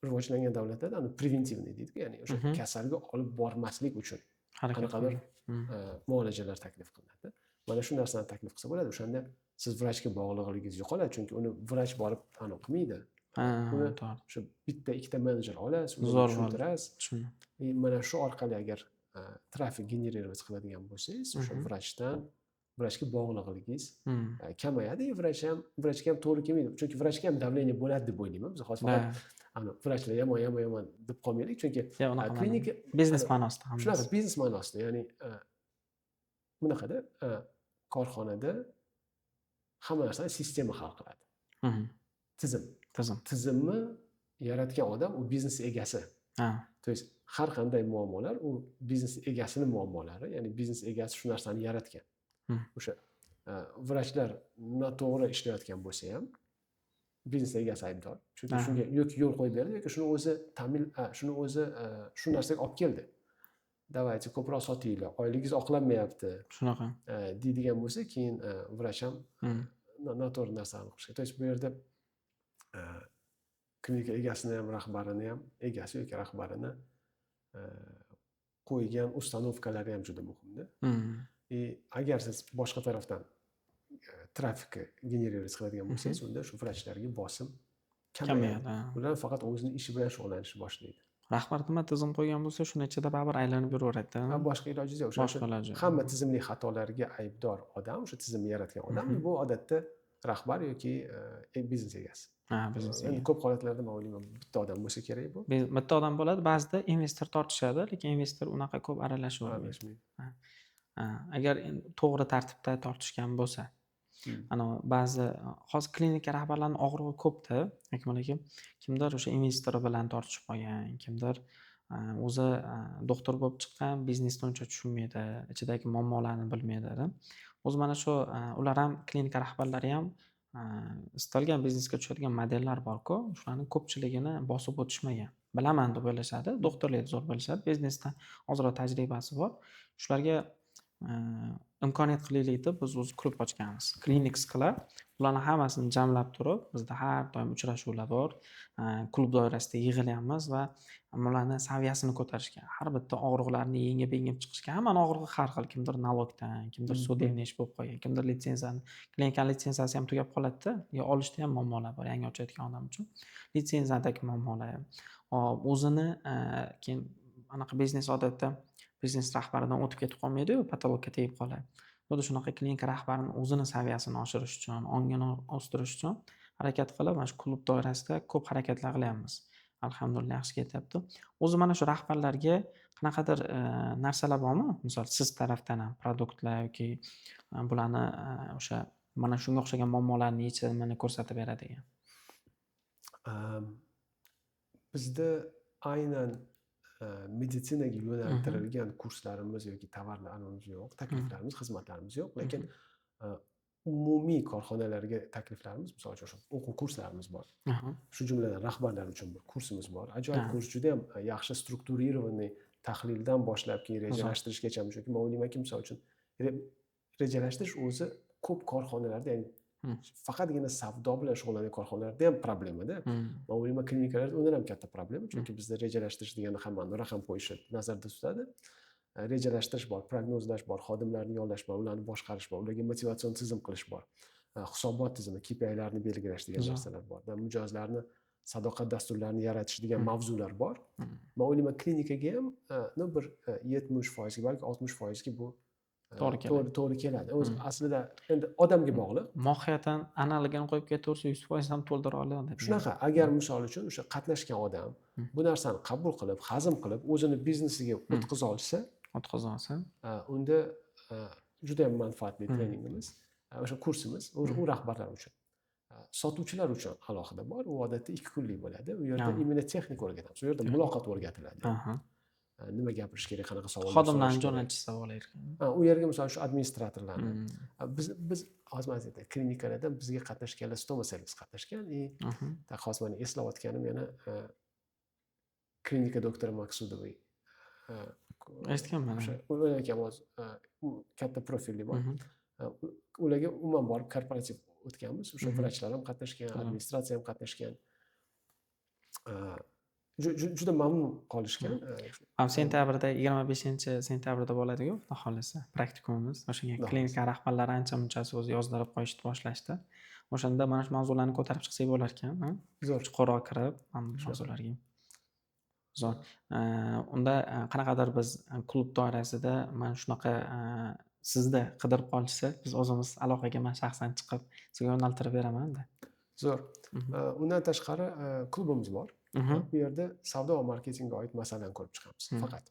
Rivojlangan davlatlarda preventivniy deydi-ku, ya'ni o'sha kasalga olib bormaslik uchun qanaqadir muolajalar taklif qilinadi. Mana shu narsani taklif qilsa bo'ladi. O'shanda siz vrachga bog'liqligingiz yo'qoladi, chunki uni vrach borib aniq qilmaydi. Uni o'sha bitta ikkita menejer olasiz, uni tushuntirasiz. Mana shu orqali agar trafik generировать qiladigan bo'lsangiz, o'sha vrachga bog'liqligingiz kamayadi. Vrachga ham to'g'ri kelmaydi. Chunki vrachga ham давление bo'ladi deb o'ylayman. Biz hozir faqat vrachlar yomon deb qolmaylik, chunki klinika biznes ma'nosida ham. Shunaqa biznes ma'nosida, ya'ni bunaqada korxonada hamma narsani sistema hal qiladi. Tizimni yaratgan odam u biznes egasi. То есть har qanday muammolar u biznes egasini muammolari, ya'ni biznes egasi shu narsani yaratgan. O'sha vrachlar noto'g'ri ishlayotgan bo'lsa ham biznes egasi aybdor. Chunki shunga yoki yo'l qo'yib berdi yoki shuni o'zi shu narsaga olib keldi. Давайте ko'proq sotinglar, oyligingiz oqlanmayapti. Shunaqa. Deydigan bo'lsa, keyin vrach ham noto'g'ri narsani qilish kerak. To есть bu yerda klinika egasini ham, rahbarini ham, egasi yoki rahbarini qo'ygan ustanovkalari ham juda muhimda. Agar siz boshqa tarafdan trafikni generировать qiladigan bo'lsangiz, unda shu vrachlarga bosim kamayadi. Ular faqat o'zining ishi bilan shug'ullanishni boshlaydi. Rahbar nima tizim qo'ygan bo'lsa, shuni ichida baribir aylanib yuraveradi-da. Boshqa iloji yo'q. Hamma tizimli xatolarga aybdor odam, o'sha tizimni yaratgan odam, bu odatda rahbar yoki biznes egasi. Ha, biznes Endi ko'p holatlarda men o'ylayman bitta odam bo'lsa kerak bu. bitta odam bo'ladi, ba'zida investor tortishadi, lekin investor unaqa ko'p aralashavermaydi. Aralashmaydi. Agar to'g'ri tartibda tortishgan bo'lsa. Ba'zi hozir klinika rahbarlarining og'rig'i ko'pda, Akmal aka. Kimdir o'sha investori bilan tortishib qolgan, kimdir o'zi doktor bo'lib chiqqan, biznesni uncha tushunmaydi, ichidagi muammolarni bilmaydi. O'zi mana shu ular ham klinika rahbarlari ham istalgan biznesga tushadigan modellar bor-ku, shularning ko'pchiligini bosib o'tishmagan. Bilaman deb o'ylashadi, doktorlik zo'r bilishadi, biznesda ozroq tajribasi bor. Shularga imkoniyat qilaylik deb biz o'zi klub ochganmiz. Clinics Club. Ularni hammasini jamlab turib, bizda har doim uchrashuvlar bor. Klub doirasida yig'ilyapmiz va ularni saviyasini ko'tarishga, har bitta og'riqlarni yengib chiqishga. Hammaning og'rig'i har xil. Kimdir nalogdan, kimdir sudebniy ish bo'lib qolgan, kimdir litsenziyani, klinika litsenziyasi ham tugab qoladi-da, yo olishda ham muammolar bor yangi ochayotgan odam uchun. Litsenziyadagi muammolar. O'zini keyin anaqa biznes odatda biznes rahbaridan o'tib ketib qolmaydi-yu, patologga tegib qoladi. Xuddi shunaqa klinika rahbarining o'zini saviyasini oshirish uchun, ongini o'stirish uchun harakat qilib, mana shu klub doirasida ko'p harakatlar qilyapmiz. Alhamdulillah yaxshi ketyapti. O'zi mana shu rahbarlarga qanaqadir narsalar bormi? Misol siz tarafdan ham produktlar yoki bularni o'sha mana shunga o'xshagan muammolarni yechimini ko'rsatib beradigan. Bizda aynan meditsinaga yo'naltirilgan kurslarimiz yoki tovarlarimiz yo'q, takliflarimiz, xizmatlarimiz yo'q, lekin umumiy korxonalarga takliflarimiz, misol uchun o'quv kurslarimiz bor. Shu jumladan rahbarlar uchun bir kursimiz bor. Ajoyib kurs, juda ham yaxshi strukturированный tahlildan boshlab keyin rejalashtirishgacha, chunki men o'ylaymanki, misol uchun rejalashtirish o'zi ko'p korxonalarda, ya'ni faqatgina savdo bilan shug'ullangan korxonalarda ham problemada. Men o'ylayman klinikalarda undan ham katta problema, chunki bizda rejalashtirish degani hammani raqam qo'yishi nazarda tutadi. Rejalashtirish bor, prognozlash bor, xodimlarni yollash bor, ularni boshqarish bor, ularga motivatsion tizim qilish bor. Hisobot tizimi, KPIlarni belgilash degan narsalar bor. Mijozlarni sadoqat dasturlarini yaratish degan mavzular bor. Men o'ylayman klinikaga ham bir 70%, balki 60% bu to'g'ri keladi. O'zi aslida endi odamga bog'liq. Mohiyatan analogini qo'yib ketaversa 100% ham to'ldira oladi. Shunaqa, agar misol uchun o'sha qatnashgan odam bu narsani qabul qilib, hazm qilib, o'zini biznesiga o'tqiza olsa, unda juda ham manfaatli treningimiz, o'sha kursimiz u rahbarlar uchun. Sotuvchilar uchun alohida bor. U odatda 2 kunlik bo'ladi. U yerda imенно texnika o'rgatamiz. U yerda muloqot o'rgatiladi. Nima gapirish kerak, qanaqa savollar so'rash kerak. Xodimlarni jo'natish savol ekan. U yerga misol shu administratorlarni. Biz hozir aytdim, klinikalarda bizga qatnashganlar Stoma servis qatnashgan. Hozir meni eslayotganim yana klinika doktori Maqsudovay. Eshitganman. Ular ham katta profilli bor. Ularga umuman borib korporativ o'tganmiz. O'sha vrachlar ham qatnashgan, administratsiya ham qatnashgan. Juda mamnun qolishgan. Sentabrda 25-sentabrda bo'ladi-ku, xudo xolisa, praktikumimiz. O'shanga klinika rahbarlari ancha-munchasi o'zi yozdirib qo'yishni boshlashdi. O'shanda mana shu mavzularni ko'tarib chiqsak bo'lar ekan, zo'r chuqurroq kirib, mavzularga. Zo'r. Unda qanaqadir biz klub doirasida mana shunaqa sizda qidirib qolishsa, biz o'zimiz aloqaga men shaxsan chiqib sizga yo'naltirib beraman-da. Zo'r. Undan tashqari klubimiz bor. Bu yerda savdo va marketingga oid masalani ko'rib chiqamiz faqat.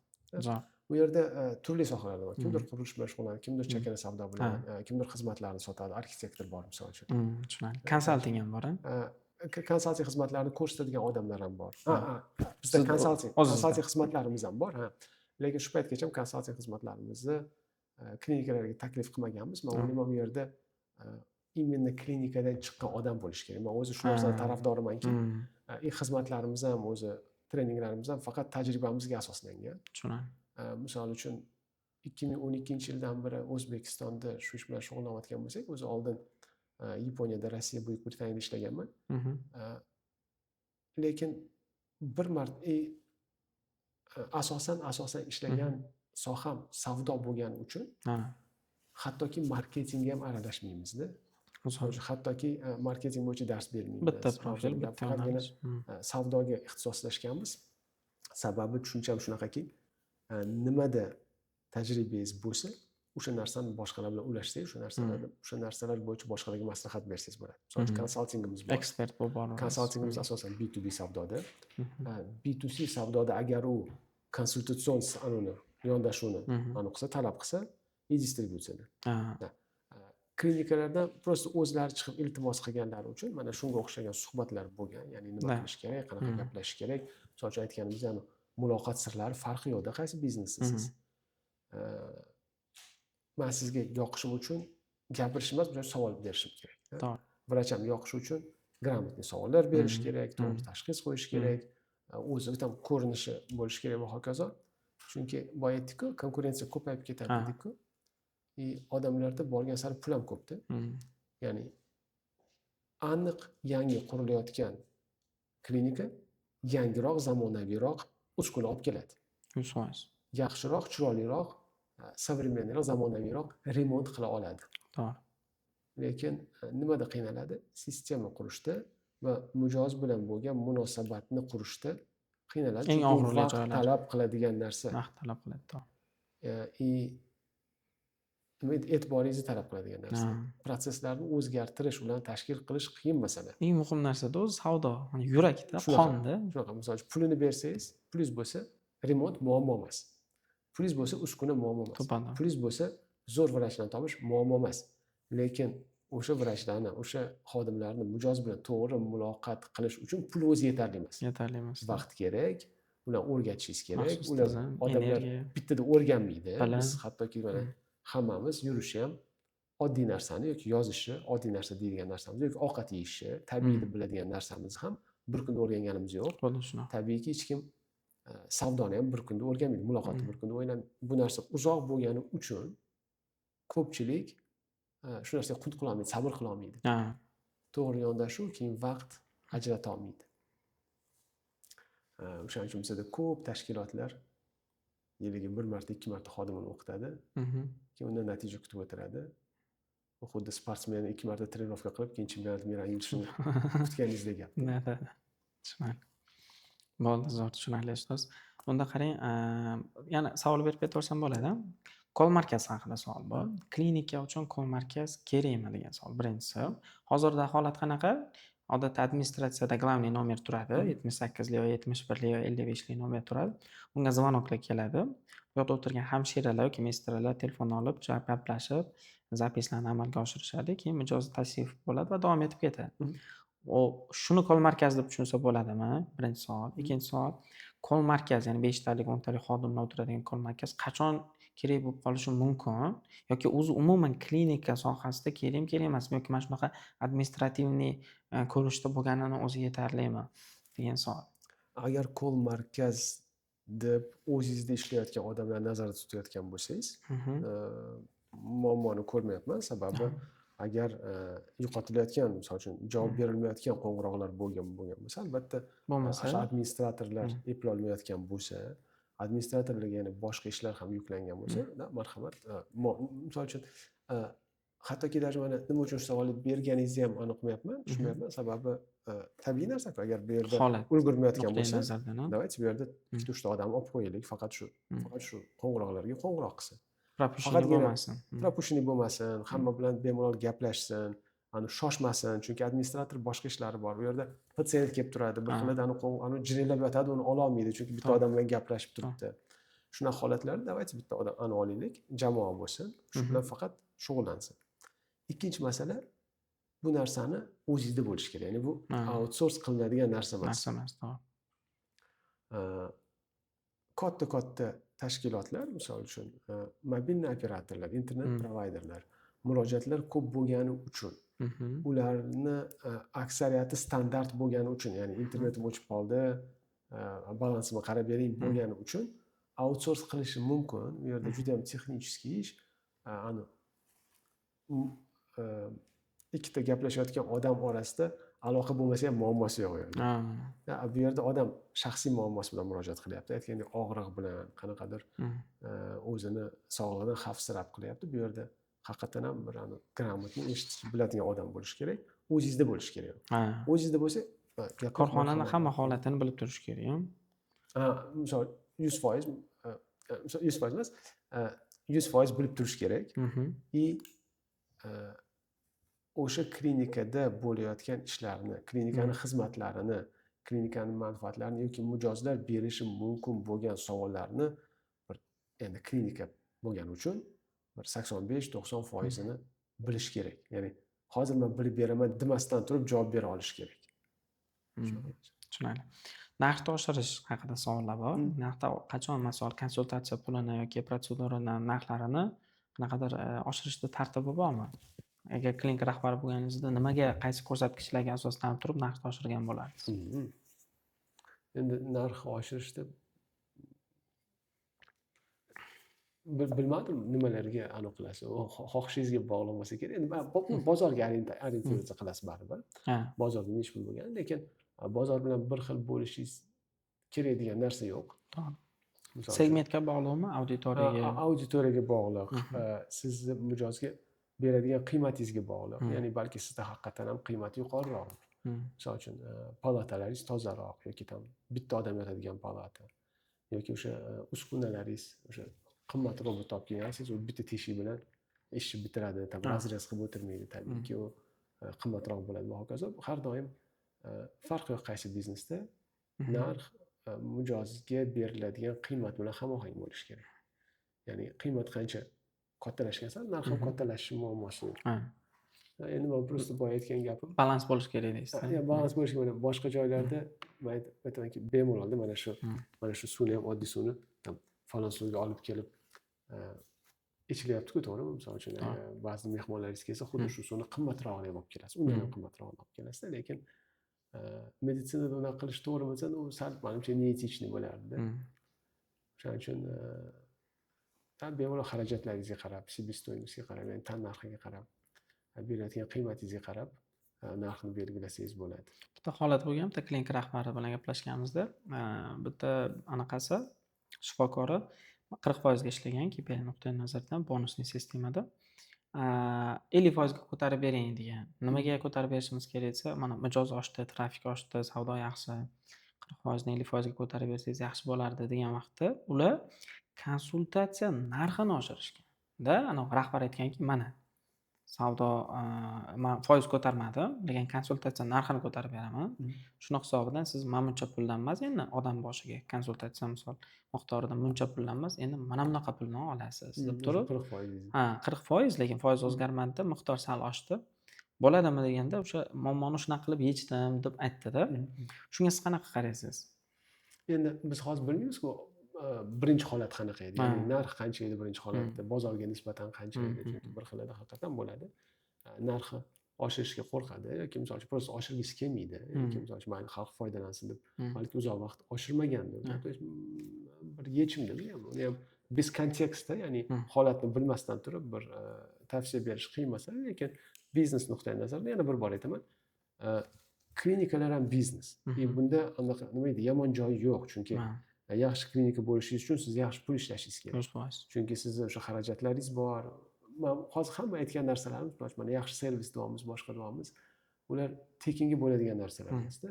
Bu yerda turli sohalarda bor. Kimdir qurilish bilan shug'ullanadi, kimdir chakana savdo bilan, kimdir xizmatlarni sotadi, arxitektor bor misol uchun. Tushunarli. Konsalting ham bor-a? Konsalting xizmatlarini ko'rsatadigan odamlar ham bor. Bizda konsalting xizmatlarimiz ham bor, lekin shu paytgacha konsalting xizmatlarimizni klinikalarga taklif qilmaganmiz. Men o'ylayman bu yerda именно klinikadan chiqqan odam bo'lish kerak. Men o'zi shu narsadan tarafdorimanki, xizmatlarimiz ham o'zi treninglarimiz ham faqat tajribamizga asoslangan. Tushunarli. Misol uchun 2012-yildan beri O'zbekistonda shu ish bilan shug'ullanayotgan bo'lsak, o'zi oldin Yaponiyada, Rossiya, Buyuk Britaniyada ishlaganman. Lekin bir marta asosan ishlagan soham savdo bo'lgani uchun hattoki marketingga ham aralashmaymizda. Hattoki marketing bo'yicha dars bermaymiz. Bitta profil, faqatgina savdoga ixtisoslashganmiz. Sababi tushuncham shunaqaki, nimada tajribangiz bo'lsa, o'sha narsani boshqalar bilan ulashsangiz, o'sha narsalar bo'yicha boshqalarga maslahat bersangiz bo'ladi. Misol uchun konsaltingimiz bor. Ekspert bo'lib boramiz. Konsaltingimiz asosan B2B savdoda. B2C savdoda agar u konsultatsion yondashuvni qilsa, talab qilsa, и distributsiyada. Klinikalardan просто o'zlari chiqib iltimos qilganlari uchun mana shunga o'xshagan suhbatlar bo'lgan. Ya'ni nima qilish kerak, qanaqa gaplashish kerak. Misol uchun aytganimizdek, muloqot sirlari farqi yo'qda, qaysi biznesisiz. Men sizga yoqishim uchun gapirish emas, bir savol berishim kerak. To'g'ri. Vrach ham yoqishi uchun gрамотный savollar berish kerak, to'g'ri tashxis qo'yish kerak, o'zi ham ko'rinishi bo'lishi kerak va hokazo. Chunki boya aytdik-ku, konkurensiya ko'payib ketadi dedik-ku. Odamlarda borgan sari pul ham ko'pda. Ya'ni aniq yangi qurilayotgan klinika yangiroq, zamonaviyroq uskuna olib keladi. 100%. Yaxshiroq, chiroyliroq, savremeniyroq, zamonaviyroq remont qila oladi. To'g'ri. Lekin nimada qiynaladi? Sistema qurishda va mijoz bilan bo'lgan munosabatni qurishda qiynaladi. Eng og'riqli vaqt joylar. talab qiladigan narsa. Vaqt talab qiladi, to'g'ri. E'tiboringizni talab qiladigan narsa. Proseslarni o'zgartirish, ularni tashkil qilish qiyin masala. Eng muhim narsa-da o'zi savdo, ya'ni yurakda, qonda. Shunaqa, misol uchun pulini bersangiz, pulingiz bo'lsa, remont muammo emas. Pulingiz bo'lsa, uskuna muammo emas. Pulingiz bo'lsa, zo'r vrachlarni topish muammo emas. Lekin o'sha vrachlarni, o'sha xodimlarni mijoz bilan to'g'ri muloqot qilish uchun pul o'zi yetarli emas. Yetarli emas. Vaqt kerak, ularni o'rgatishingiz kerak. Ular odamlar bittada o'rganmaydi. Biz hattoki mana hammamiz yurishi ham oddiy narsani yoki yozishi, oddiy narsa deydigan narsamiz yoki ovqat yeyishi, tabiiy deb biladigan narsamiz ham bir kunda o'rganganimiz yo'q. Tabiiyki hech kim savdoni ham bir kunda o'rganmaydi, muloqotni bir kunda o'ylanmaydi. Bu narsa uzoq bo'lgani uchun ko'pchilik shu narsaga qunt qila olmaydi, sabr qila olmaydi. To'g'ri yondashuv keyin vaqt ajrata olmaydi. O'shaning uchun bizada ko'p tashkilotlar yiliga bir marta, ikki marta xodimini o'qitadi. Keyin undan natija kutib o'tiradi. Bu xuddi sportsmenni ikki marta trenirovka qilib, keyin chempionat yutishini kutganingizdek gap. Tushunarli. Bo'ldi, zo'r tushunarli ustoz. Unda qarang, yana savol berib ketaversam bo'ladi. Kol markaz haqida savol bor. Klinika uchun kol markaz kerakmi degan savol. Birinchisi, hozirda holat qanaqa? Odatda administratsiyada главный nomer turadi, 78 li yo 71 li yo 55 li nomer turadi. Unga zvonoklar keladi. Bu yerda o'tirgan hamshiralar yoki mestralar telefon olib, gaplashib, zapislarni amalga oshirishadi, keyin mijoz tasnif bo'ladi va davom etib ketadi. Shuni kol markaz deb tushunsa bo'ladimi? Birinchi savol. Ikkinchi savol, kol markaz, ya'ni 5 talik, 10 talik xodimlar o'tiradigan kol markaz qachon kerak bo'lib qolishi mumkin yoki o'zi umuman klinika sohasida kerakmi, kerak emasmi yoki mana shunaqa administrativniy ko'rinishda bo'lganini o'zi yetarlimi degan savol. Agar kol markaz deb o'zingizda ishlayotgan odamlarni nazarda tutayotgan bo'lsangiz, muammoni ko'rmayapman. Sababi agar yo'qotilayotgan, misol uchun javob berilmayotgan qo'ng'iroqlar bo'lgan bo'lsa, albatta o'sha administratorlar eplolmayotgan bo'lsa, administratorlarga yana boshqa ishlar ham yuklangan bo'lsa, marhamat. Misol uchun hattoki даже mana nima uchun shu savolni berganingizni ham aniqlayapman, tushunmayapman. Sababi tabiiy narsa-ku, agar bu yerda ulgurmayotgan bo'lsa, давайте bu yerda 2-3 ta odam olib qo'yaylik, faqat shu qo'ng'iroqlarga qo'ng'iroq qilsin. Пропущенный bo'lmasin, hamma bilan bemalol gaplashsin, shoshmasin, chunki administrator boshqa ishlari bor. Bu yerda patsient kelib turadi, bir xilda jiringlab yotadi, uni ola olmaydi, chunki bitta odam bilan gaplashib turibdi. Shunaqa holatlarda давайте bitta odam olaylik, jamoa bo'lsin, shu bilan faqat shug'ullansin. Ikkinchi masala, bu narsani o'zingizda bo'lish kerak. Ya'ni bu outsource qilinadigan narsa emas. Katta tashkilotlar, misol uchun mobilniy operatorlar, internet provayderlar, murojaatlar ko'p bo'lgani uchun, ularni aksariyati standart bo'lgani uchun, ya'ni internetim o'chib qoldi, balansimni qarab bering bo'lgani uchun outsource qilishi mumkin. Bu yerda juda ham texnический ish. Ikkita gaplashayotgan odam orasida aloqa bo'lmasa ham muammosi yo'q edi. Bu yerda odam shaxsiy muammosi bilan murojaat qilyapti. Aytgandek, og'riq bilan, qanaqadir o'zini sog'lig'idan xavfsirab qilyapti. Bu yerda haqiqatan ham bir gрамотный eshitish biladigan odam bo'lish kerak, o'zingizda bo'lish kerak. O'zingizda bo'lsa, korxonaning hamma holatini bilib turish kerak. Misol 100% misol 100% emas, 100% bilib turish kerak. И o'sha klinikada bo'layotgan ishlarni, klinikani xizmatlarini, klinikani manfaatlarini yoki mijozlar berishi mumkin bo'lgan savollarni bir endi klinika bo'lgani uchun bir 85-90% bilish kerak. Ya'ni hozir men bilib beraman demasdan turib javob bera olish kerak. Tushunarli. Narxni oshirish haqida savollar bor. Narxda qachon misol konsultatsiya pulini yoki protsedurani narxlarini qanaqadir oshirishda tartibi bormi? Agar klinika rahbari bo'lganingizda nimaga, qaysi ko'rsatkichlarga asoslanib turib narxni oshirgan bo'lardingiz? Endi narx oshirishda bilmadim nimalarga anaqa qilasiz. Xohishingizga bog'liq bo'lsa kerak. Endi bozorga orientatsiya qilasiz baribir. Bozorda nechi pul bo'lgan, lekin bozor bilan bir xil bo'lishingiz kerak degan narsa yo'q. Segmentga bog'liqmi, auditoriyaga? Auditoriyaga bog'liq, sizni mijozga beradigan qiymatingizga bog'liq. Ya'ni balki sizda haqiqatan ham qiymati yuqoriroq. Misol uchun palatalaringiz tozaroq yoki tam bitta odam yotadigan palata yoki o'sha uskunalaringiz o'sha qimmat robot olib kelgansiz, u bitta teshik bilan ishni bitiradi, tam razrez qilib o'tirmaydi, tabiiyki u qimmatroq bo'ladi va hokazo. Har doim farqi yo'q qaysi biznesda narx mijozga beriladigan qiymat bilan hamohang bo'lishi kerak. Ya'ni qiymat qancha kattalashgan sari narx ham kattalashishi muammosi yo'q. Endi men просто boya aytgan gapim balans bo'lishi kerak deysiz. Balans bo'lishi kerak. Boshqa joylarda men aytamanki, bemalolda mana shu suvni ham oddiy suvni tam falon suvga olib kelib ichilyapti-ku, to'g'rimi? Misol uchun ba'zi mehmonlaringiz kelsa, xuddi shu suvni qimmatrog'ini ham olib kelasiz. Undan ham qimmatrog'ini olib kelasiz, lekin meditsinada unaqa qilish to'g'ri bo'lsa, u sal menimcha neetichniy bo'lardi. Shuning uchun bemalol xarajatlaringizga qarab, себестоимостьga qarab, ya'ni tan narxiga qarab, berayotgan qiymatingizga qarab narxni belgilasangiz bo'ladi. Bitta holat bo'lgan, bitta klinika rahbari bilan gaplashganimizda, bitta anaqasi shifokori 40% ga ishlagan KPI nuqtai nazaridan bonusli sistemada 50% ga ko'tarib bering degan. Nimaga ko'tarib berishimiz kerak desa, mana mijoz oshdi, trafik oshdi, savdo yaxshi, 40% ni 50% ga ko'tarib bersangiz yaxshi bo'lardi degan vaqtda ular konsultatsiya narxini oshirishgan. Rahbar aytganki, mana savdo men foiz ko'tarmadim, lekin konsultatsiya narxini ko'tarib beraman. Shuni hisobidan siz mana buncha puldan emas, endi odam boshiga konsultatsiya misol miqdoridan buncha puldan emas, endi mana bunaqa pulni olasiz deb turib, 40%. 40%, lekin foiz o'zgarmadi, miqdor sal oshdi. Bo'ladimi deganda o'sha muammoni shunaqa qilib yechdim deb aytdi-da. Shunga siz qanaqa qaraysiz? Endi biz hozir bilmaymiz-ku, birinchi holat qanaqa edi, ya'ni narx qancha edi birinchi holatda, bozorga nisbatan qancha edi, chunki bir xilda haqiqatan bo'ladi. Narxi oshirishga qo'rqadi yoki misol uchun просто oshirgisi kelmaydi, yoki misol uchun mayli xalq foydalansin deb balki uzoq vaqt oshirmagandir. То есть bir yechimdir bu ham. Uni ham без kontekstda, ya'ni holatni bilmasdan turib bir tavsiya berish qiyin masala, lekin biznes nuqtai nazaridan yana bir bor aytaman. Klinikalar ham biznes. Bunda anaqa nima edi, yomon joyi yo'q, chunki yaxshi klinika bo'lishingiz uchun siz yaxshi pul ishlashingiz kerak. Chunki sizni o'sha xarajatlaringiz bor. Men hozir hamma aytgan narsalarimiz, mana yaxshi servis deyapmiz, boshqa deyapmiz. Ular tekinga bo'ladigan narsalar emasda.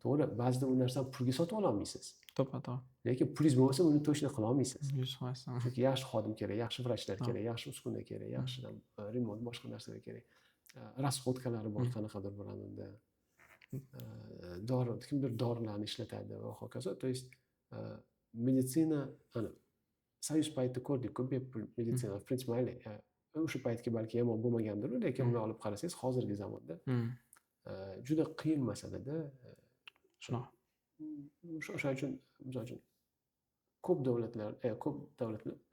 To'g'ri, ba'zida u narsani pulga sotib ola olmaysiz. To'ppa-to'g'ri. Lekin pulingiz bo'lmasa, uni to'shni qila olmaysiz. 100%. Chunki yaxshi xodim kerak, yaxshi vrachlar kerak, yaxshi uskuna kerak, yaxshi remont, boshqa narsalar kerak. Расходkalari bor qanaqadir bo'lganda. Kimdir dorilarni ishlatadi va hokazo. То есть meditsina, ana Soyuz paytida ko'rdik-ku, bepul meditsina, в принципе, mayli. O'sha paytga balki yomon bo'lmagandir, lekin uni olib qarasangiz, hozirgi zamonda juda qiyin masalada. O'shaning uchun, misol uchun ko'p davlatlar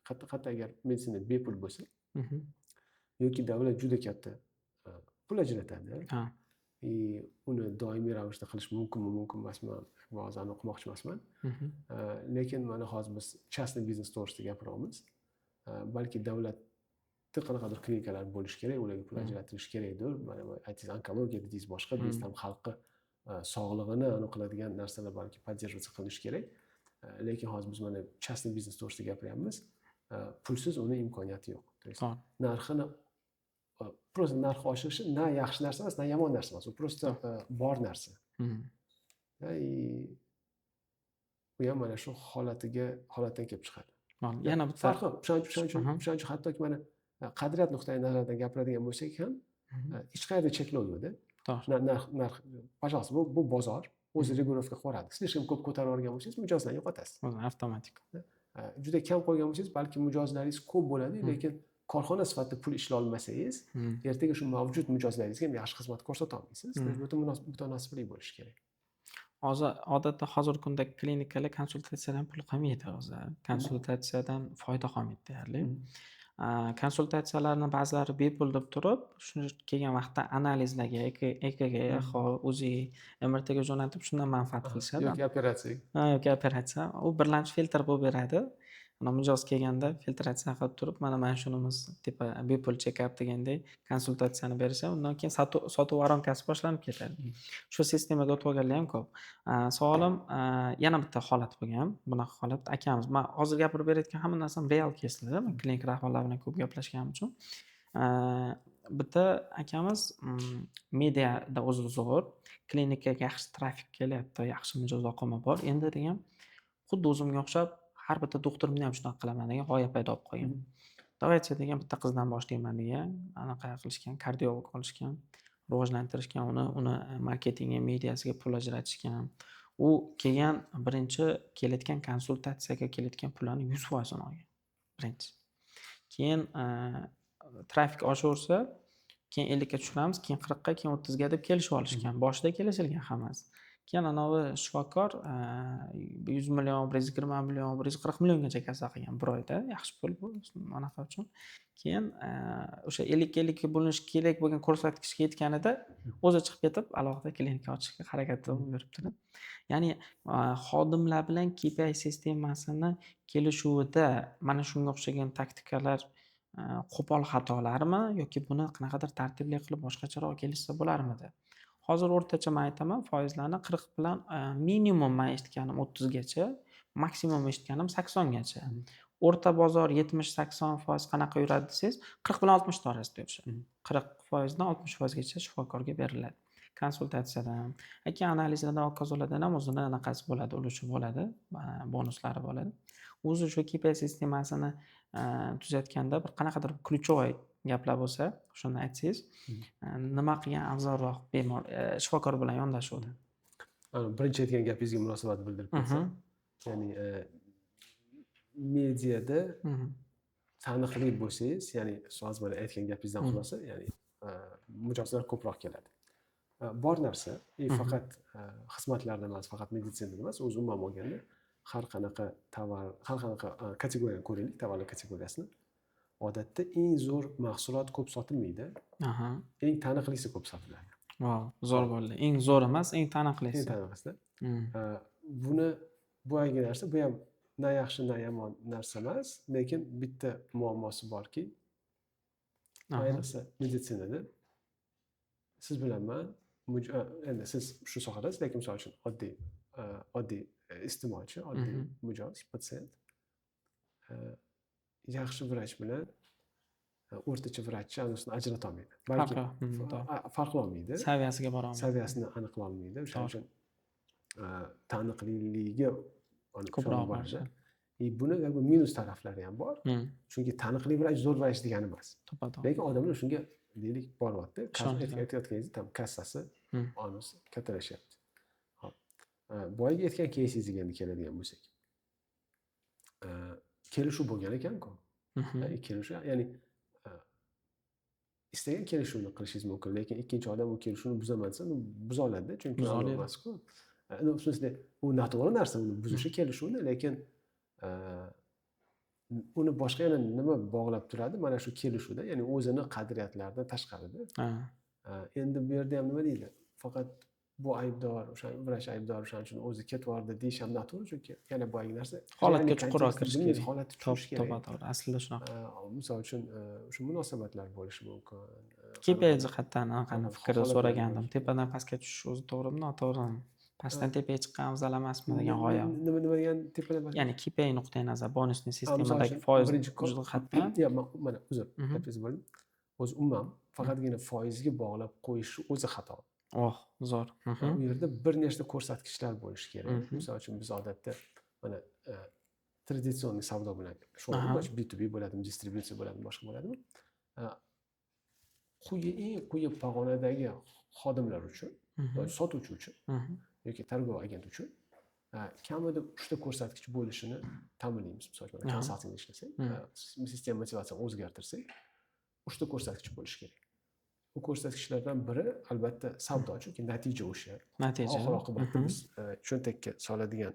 hatto agar meditsina bepul bo'lsa, yoki davlat juda katta pul ajratadi, uni doimiy ravishda qilish mumkinmi, mumkin emasmi, hozir o'qimoqchi emasman. Lekin mana hozir biz частный biznes to'g'risida gapiryapmiz. Balki davlatda qanaqadir klinikalar bo'lishi kerak, ularga pul ajratilishi kerakdir. Mana aytingiz, onkologiya dedingiz, boshqa biznes ham xalqi sog'lig'ini aniqlaydigan narsalar balki podдерживаться qilinishi kerak. Lekin hozir biz mana частный biznes to'g'risida gapiryapmiz. Pulsiz uni imkoniyati yo'q. Narxini просто narx oshirishi na yaxshi narsa emas, na yomon narsa emas. U просто bor narsa. Bu ham mana shu holatdan kelib chiqadi. Yana bitta farqi o'shaning uchun hattoki mana qadriyat nuqtai nazaridan gapiradigan bo'lsak ham hech qayerda cheklov yo'qda. to'g'ri. Narx пожалуйста, bu bozor o'zi regulировка qilib yuboradi. Slishim ko'p ko'tarib yuborgan bo'lsangiz mijozlarni yo'qotasiz. O'zi avtomatik. Juda kam qo'ygan bo'lsangiz balki mijozlaringiz ko'p bo'ladi, lekin korxona sifatida pul ishlay olmasangiz, ertaga shu mavjud mijozlaringizga ham yaxshi xizmat ko'rsata olmaysiz. Mutanosiblik bo'lishi kerak. Odatda hozirgi kunda klinikalar konsultatsiyadan pul qilmaydi o'zi. Konsultatsiyadan foyda qolmaydi deyarli. Konsultatsiyalarni ba'zilari bepul deb turib, shuni kelgan vaqtda analizlarga, EKG, eho, UZI, MRTga jo'natib shundan manfaat qilishadi. Yoki operatsiya. Yoki operatsiya. U birlamchi filtr bo'lib beradi. Mana mijoz kelganda filtratsiya qilib turib, mana shunimiz tipa bepul check-up degandek konsultatsiyani berishadi. Undan keyin sotuv voronkasi boshlanib ketadi. Shu sistemaga o'tib olganlar ham ko'p. Savolim, yana bitta holat bo'lgan. Bunaqa holat akamiz, men hozir gapirib berayotgan hamma narsam real keyslar, men klinik rahbarlar bilan ko'p gaplashganim uchun. Bitta akamiz mediada o'zi zo'r, klinikaga yaxshi trafik kelyapti, yaxshi mijoz oqimi bor. Endi degan, xuddi o'zimga o'xshab har bitta doktorimni ham shunaqa qilaman degan g'oya paydo bo'lib qolgan. Давайте degan bitta qizdan boshlayman degan, anaqa qilishgan, kardiolog olishgan, rivojlantirishgan, uni marketingi, mediasiga pul ajratishgan. U kelgan birinchi kelayotgan konsultatsiyaga kelayotgan pullarning 100% olgan. Birinchi. Keyin trafik oshaversa, keyin 50 ga tushiramiz, keyin 40 ga, keyin 30 ga deb kelishib olishgan. Boshida kelishilgan hammasi. Keyin anavi shifokor 100 million, 120 million, 140 milliongacha kasal qilgan bir oyda. Yaxshi pul bu anaqa uchun. Keyin o'sha 50 ga bo'linish kerak bo'lgan ko'rsatkichga yetganida o'zi chiqib ketib, alohida klinika ochishga harakat qilib yuribdi. Ya'ni xodimlar bilan KPI sistemasini kelishuvida mana shunga o'xshagan taktikalar qo'pol xatolarmi yoki buni qanaqadir tartibli qilib boshqacharoq kelishsa bo'larmidi? Hozir o'rtacha men aytaman, foizlarni 40 bilan minimum men eshitganim 30 gacha, maksimum eshitganim 80 gacha. O'rta bozor 70-80% qanaqa yuradi desangiz, 40 bilan 60 orasida yurishadi. 40% dan 60% gacha shifokorga beriladi. Konsultatsiyadan, analizlardan, okazlardan ham o'zini anaqasi bo'ladi, ulushi bo'ladi, bonuslari bo'ladi. O'zi shu KPI sistemasini tuzatganda bir qanaqadir ключевой gaplar bo'lsa, shuni aytsangiz, nima qilgan afzalroq bemor shifokor bilan yondashuvda? Birinchi aytgan gapingizga munosabat bildirib ketsam, ya'ni mediada taniqli bo'lsangiz, ya'ni siz mana aytgan gapingizdan xulosa, ya'ni mijozlar ko'proq keladi. Bor narsa, faqat xizmatlarda emas, faqat meditsinada emas, o'zi umuman olganda har qanaqa kategoriyani ko'raylik, tovarlar kategoriyasini. Odatda eng zo'r mahsulot ko'p sotilmaydi. Eng taniqlisi ko'p sotiladi. Wow, zo'r bo'ldi. Eng zo'r emas, eng taniqlisi. Eng taniqlisi. Bu yangi narsa, bu ham na yaxshi, na yomon narsa emas, lekin bitta muammosi borki, ayniqsa meditsinada siz bilan men, endi siz shu sohadasiz, lekin misol uchun oddiy iste'molchi, oddiy mijoz, patsient yaxshi vrach bilan o'rtacha vrachchi anosini ajrata olmaydi. Balki farqlolmaydi. Saviyasiga bora olmaydi. Saviyasini aniqlay olmaydi. O'shaning uchun taniqliligi ko'proq bo'ladi. Buni minus taraflari ham bor. Chunki taniqli vrach zo'r vrach degani emas. Lekin odamlar shunga deylik boryapti. Aytayotganingiz tam kassasi onusi kattalashyapti. Hop. Boyagi aytgan keysingizga endi keladigan bo'lsak. Kelishuv bo'lgan ekan-ku. Kelishuv, ya'ni istagan kelishuvni qilishingiz mumkin, lekin ikkinchi odam u kelishuvni buzaman desa, uni buza oladi, chunki zo'r emas-ku. U xususida u noto'g'ri narsa, uni buzishi kelishuvni, lekin uni boshqa yana nima bog'lab turadi? Mana shu kelishuvda, ya'ni o'zini qadriyatlaridan tashqarida. Endi bu yerda ham nima deydi? Faqat bu aybdor, o'sha vrach aybdor, o'shaning uchun o'zi ketib yubordi deyish ham noto'g'ri, chunki yana boyagi narsa holatga chuqurroq kirish kerak. Holatga tushirish kerak. To'g'ri, aslida shunaqa. Misol uchun shu munosabatlar bo'lishi mumkin. KPI jihatdan qani fikrini so'ragandim. Tepadan pastga tushish o'zi to'g'rimi, noto'g'rimi? Pastdan tepaga chiqqan afzal emasmi degan g'oya. Nima degan tepadan pastga? Ya'ni KPI nuqtai nazar, bonusning sistemadagi foiz jihatdan. Mana uzr, gapingizni bo'ldim. O'zi umuman faqatgina foizga bog'lab qo'yish o'zi xato. Zo'r. U yerda bir nechta ko'rsatkichlar bo'lishi kerak. Misol uchun biz odatda mana traditsion savdo bilan Aha. shug'ullanadi. B2B bo'ladimi, distributsiya bo'ladimi, boshqa bo'ladimi? Eng quyi pog'onadagi xodimlar uchun, sotuvchi uchun yoki targ'ib agent uchun kamida 3 ta ko'rsatkich bo'lishini ta'minlaymiz. Misol uchun konsaltingda ishlasang, sistem motivatsiyani o'zgartirsak, 3 ta ko'rsatkich bo'lishi kerak. Bu ko'rsatkichlardan biri albatta savdo, chunki natija o'sha. Natija. Oxir oqibatda biz cho'ntakka soladigan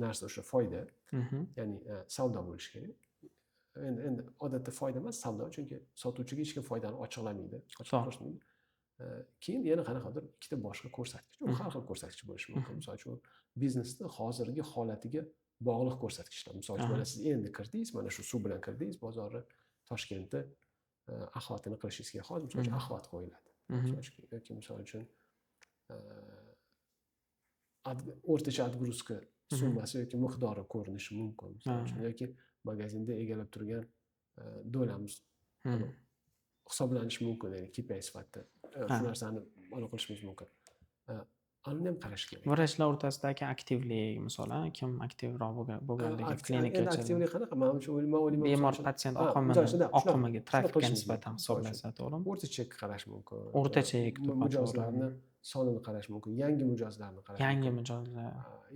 narsa o'sha foyda, ya'ni savdo bo'lishi kerak. Endi odatda foyda emas, savdo, chunki sotuvchiga hech kim foydani ochiqlamaydi, ochiq ko'rsatmaydi. Keyin yana qanaqadir ikkita boshqa ko'rsatkich, u har xil ko'rsatkich bo'lishi mumkin. Misol uchun biznesni hozirgi holatiga bog'liq ko'rsatkichlar. Misol uchun mana siz endi kirdingiz, mana shu suv bilan kirdingiz bozorni, Toshkentda axlatini qilishingiz kerak. Hozir misol uchun axlat qo'yiladi. Yoki misol uchun o'rtacha отгрузка summasi yoki miqdori ko'rinishi mumkin. Misol uchun yoki magazinda egallab turgan do'lamiz hisoblanishi mumkin, ya'ni KPI sifatida. Shu narsani aniq qilishimiz mumkin. Uni ham qarash kerak. Vrachlar o'rtasidagi aktivlik, masalan, kim aktivroq bo'lganligi, klinikaga endi aktivlik qanaqa? Menimcha o'ylayman, bemor patsient oqimiga trafikka nisbatan hisoblasa, to'g'rimi? O'rtacha qarash mumkin. O'rtacha mijozlarni sonini qarash mumkin, yangi mijozlarni qarash mumkin. Yangi mijozlar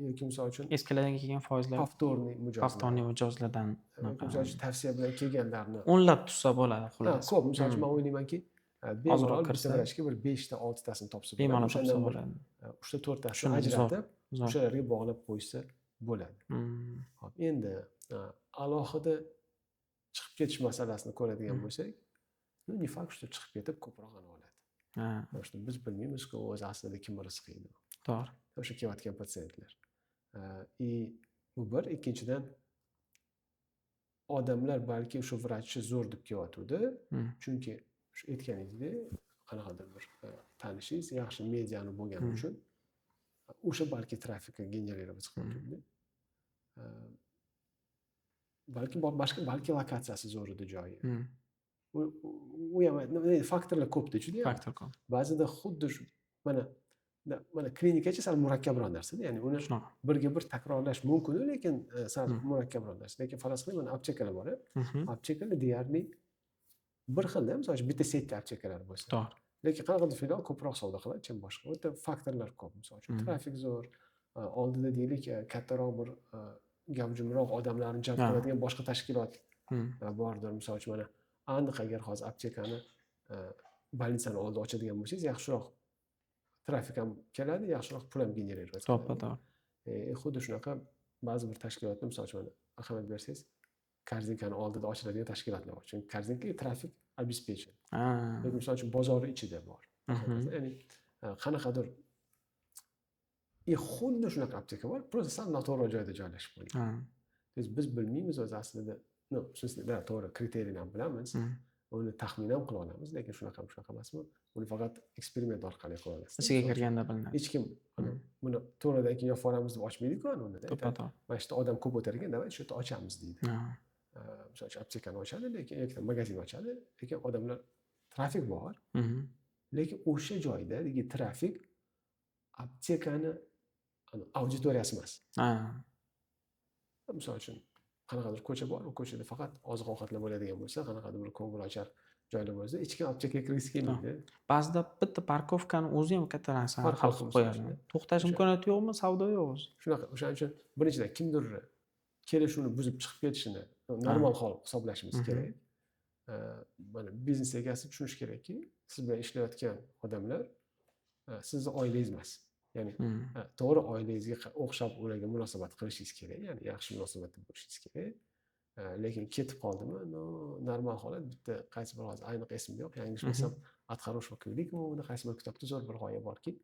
yoki misol uchun eskilardan kelgan foizlar, повторный mijozlardan misol uchun tavsiya bilan kelganlarni o'nlab tutsa bo'ladi, xullas. Ko'p. Misol uchun men o'ylaymanki, bemalol bitta vrachga bir 5 ta 6 tasini topsa bo'ladi. Bemalol topsa bo'ladi. 3 ta 4 tasini ajratib, o'shalarga bog'lab qo'ysa bo'ladi. Hop, endi alohida chiqib ketish masalasini ko'radigan bo'lsak, не факт, что chiqib ketib ko'prog'ini oladi. Потому что biz bilmaymiz-ku, o'zi aslida kim rizqiydi. To'g'ri. O'sha kelayotgan patsientlar. Bu bir, ikkinchidan odamlar balki o'sha vrachni zo'r deb kelyotgandi, chunki shu aytganingizdek, qanaqadir bir tanishingiz yaxshi mediani bo'lgani uchun o'sha balki trafikka generировать chiqib turibdi. Balki lokatsiyasi zo'r edi joyi. U ham faktorlar ko'pda, juda ham. Faktor ko'p. Ba'zida xuddi shu mana klinikachi sal murakkabroq narsa-da, ya'ni uni birga bir takrorlash mumkin, lekin sal murakkabroq narsa. Lekin faraz qiling, mana aptekalar bor. Aptekalar deyarli bir xilda, misol uchun bitta setda aptekalar bo'lsa. To'g'ri. Lekin qanaqadir filial ko'proq savdo qiladi, chin boshqa. O'ta faktorlar ko'p. Misol uchun trafik zo'r, oldida deylik kattaroq bir gavjumroq odamlarni jalb qiladigan boshqa tashkilot bordir. Misol uchun mana aniq agar hozir aptekani больницani oldida ochadigan bo'lsangiz, yaxshiroq trafik ham keladi, yaxshiroq pul ham generировать qiladi. To'g'ri. Xuddi shunaqa ba'zi bir tashkilotlar, misol uchun ahamiyat bersangiz, Korzinkani oldida ochiladigan tashkilotlar bor. Chunki Korzinkaga trafik обеспечен. Lekin misol uchun bozorning ichida bor. Ya'ni qanaqadir xuddi shunaqa apteka bor, просто sal noto'g'ri joyda joylashib qo'ygan. Biz bilmaymiz o'zi aslida, to'g'ri kriteriyni ham bilamiz, uni taxmin ham qila olamiz, lekin shunaqa emasmi? Uni faqat eksperiment orqali qila olasiz. Ichiga kirganda bilinadi. Hech kim buni to'g'ridan keyin yopib olamiz deb ochmaydi-ku uni. To'g'ri. Mana shu odam ko'p o'tar ekan, davay shu yerda ochamiz deydi. Misol uchun aptekani ochadi, lekin yoki magazin ochadi, lekin odamlar trafik bor. Lekin o'sha joydagi trafik aptekani auditoriyasi emas. Misol uchun qanaqadir ko'cha bor, u ko'chada faqat oziq-ovqatlar bo'ladigan bo'lsa, qanaqadir bir ko'ngilochar joylar bo'lsa, hech kim aptekaga kirgisi kelmaydi. Ba'zida bitta parkovkani o'zi ham katta narsani hal qilib qo'yadi. To'xtash imkoniyati yo'qmi, savdo yo'q o'zi. Shunaqa, o'shaning uchun birinchidan kimdir kelishuvni buzib chiqib ketishini normal hol hisoblashimiz kerak. Mana biznes egasi tushunishi kerakki, siz bilan ishlayotgan odamlar sizni oilangiz emas. Ya'ni to'g'ri oilangizga o'xshab ularga munosabat qilishingiz kerak, ya'ni yaxshi munosabatda bo'lishingiz kerak. Lekin ketib qoldimi, normal holat bitta qaysi bir hozir aniq esimda yo'q, yanglishmasam Atxarosh Vakillikovda qaysi bir kitobda zo'r bir g'oya borki,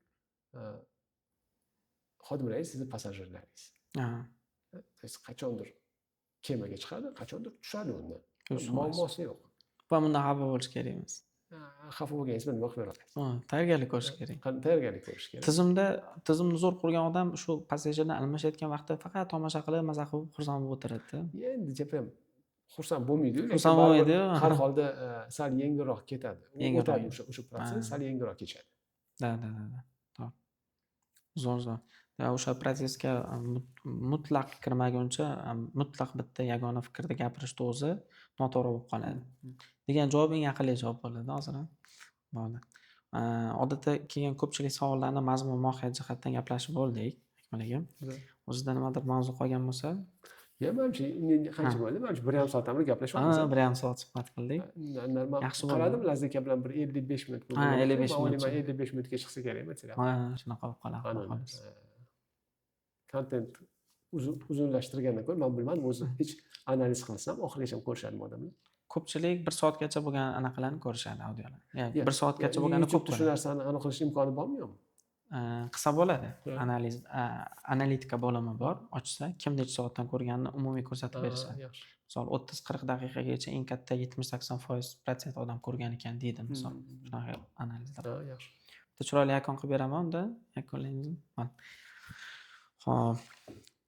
xodimlaringiz sizni passajirlaringiz. Qachondir kemaga chiqadi, qachondir tushadi undan. Muammosi yo'q. Va bundan xafa bo'lish kerak emas. Xafa bo'lganingiz bilan nima qilib berasiz? Tayyorgarlik ko'rish kerak. Tayyorgarlik ko'rish kerak. Tizimni zo'r qurgan odam shu passajirlar almashayotgan vaqtda faqat tomosha qilib, maza qilib, xursand bo'lib o'tiradi-da. Endi gapim xursand bo'lmaydi-yu, xursand bo'lmaydi-yu. Har holda sal yengilroq ketadi. O'sha protsess sal yengilroq kechadi. Da. To'g'ri. Zo'r. O'sha protsessga mutlaq kirmaguncha mutlaq bitta yagona fikrda gapirishni o'zi noto'g'ri bo'lib qoladi degan javobing aqlli javob bo'ladi hozir ham. Bo'ldi. Odatda kelgan ko'pchilik savollarni mazmun mohiyat jihatdan gaplashib bo'ldik Akmal aka. O'zida nimadir mavzu qolgan bo'lsa, Manimcha qancha bo'ldi? Manimcha 1,5 soatdan beri gaplashyapmiz. 1,5 soat suhbat qildik. Normal. Yaxshi bo'ldi. Qaradim, Laziz aka bilan bir 55 minut bo'ldi. 55 minut. 55 minutga chiqsa kerak material. Shunaqa bo'lib qoladi xolos. Kontent uzunlashtirgandan ko'ra men bilmadim, o'zi hech analiz qilsam oxirigacha ko'rishadimi odamlar? Ko'pchilik 1 soatgacha bo'lgan anaqalarni ko'rishadi audiolar. Ya'ni 1 soatgacha bo'lgani ko'p YouTube'da shu narsani aniqlash imkoni bormi yo'qmi? Qilsa bo'ladi. Analitika bo'limi bor. Ochsa, kim necha soatdan ko'rganini umumiy ko'rsatib berishadi. Yaxshi. Misol 30-40 daqiqagacha eng katta 70-80% odam ko'rgan ekan deydi misol. Shunaqa analizlar. Yaxshi. Bitta chiroyli yakun qilib beraman unda. Yakunlaymiz. Xo'p.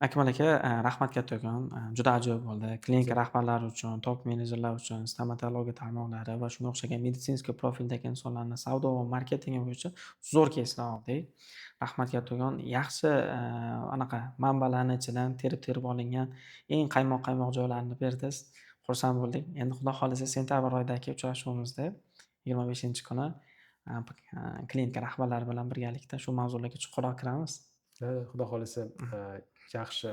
Akmal aka, rahmat kattakon. Juda ajoyib bo'ldi. Klinika rahbarlari uchun, top menejerlar uchun, stomatologiya tarmoqlari va shunga o'xshagan meditsinskiy profildagi insonlarni savdo va marketing bo'yicha zo'r keyslar oldik. Rahmat kattakon. Yaxshi anaqa manbalarning ichidan terib olingan eng qaymoq joylarni berdingiz. Xursand bo'ldik. Endi xudo xolisa sentabr oyidagi uchrashuvimizda 25-kuni klinika rahbarlari bilan birgalikda shu mavzularga chuqurroq kiramiz. Xudo xolisa yaxshi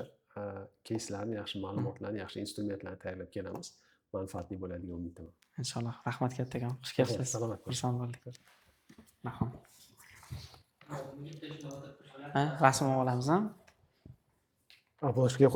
keyslarni, yaxshi ma'lumotlarni, yaxshi instrumentlarni tayyorlab kelamiz. Manfaatli bo'ladigan umiddaman. Inshaalloh. Rahmat kattakon. Xush kelibsiz. Salomat bo'ling. Xursand bo'ldik. Rahmat. Rasm olamiz ham. Boshqa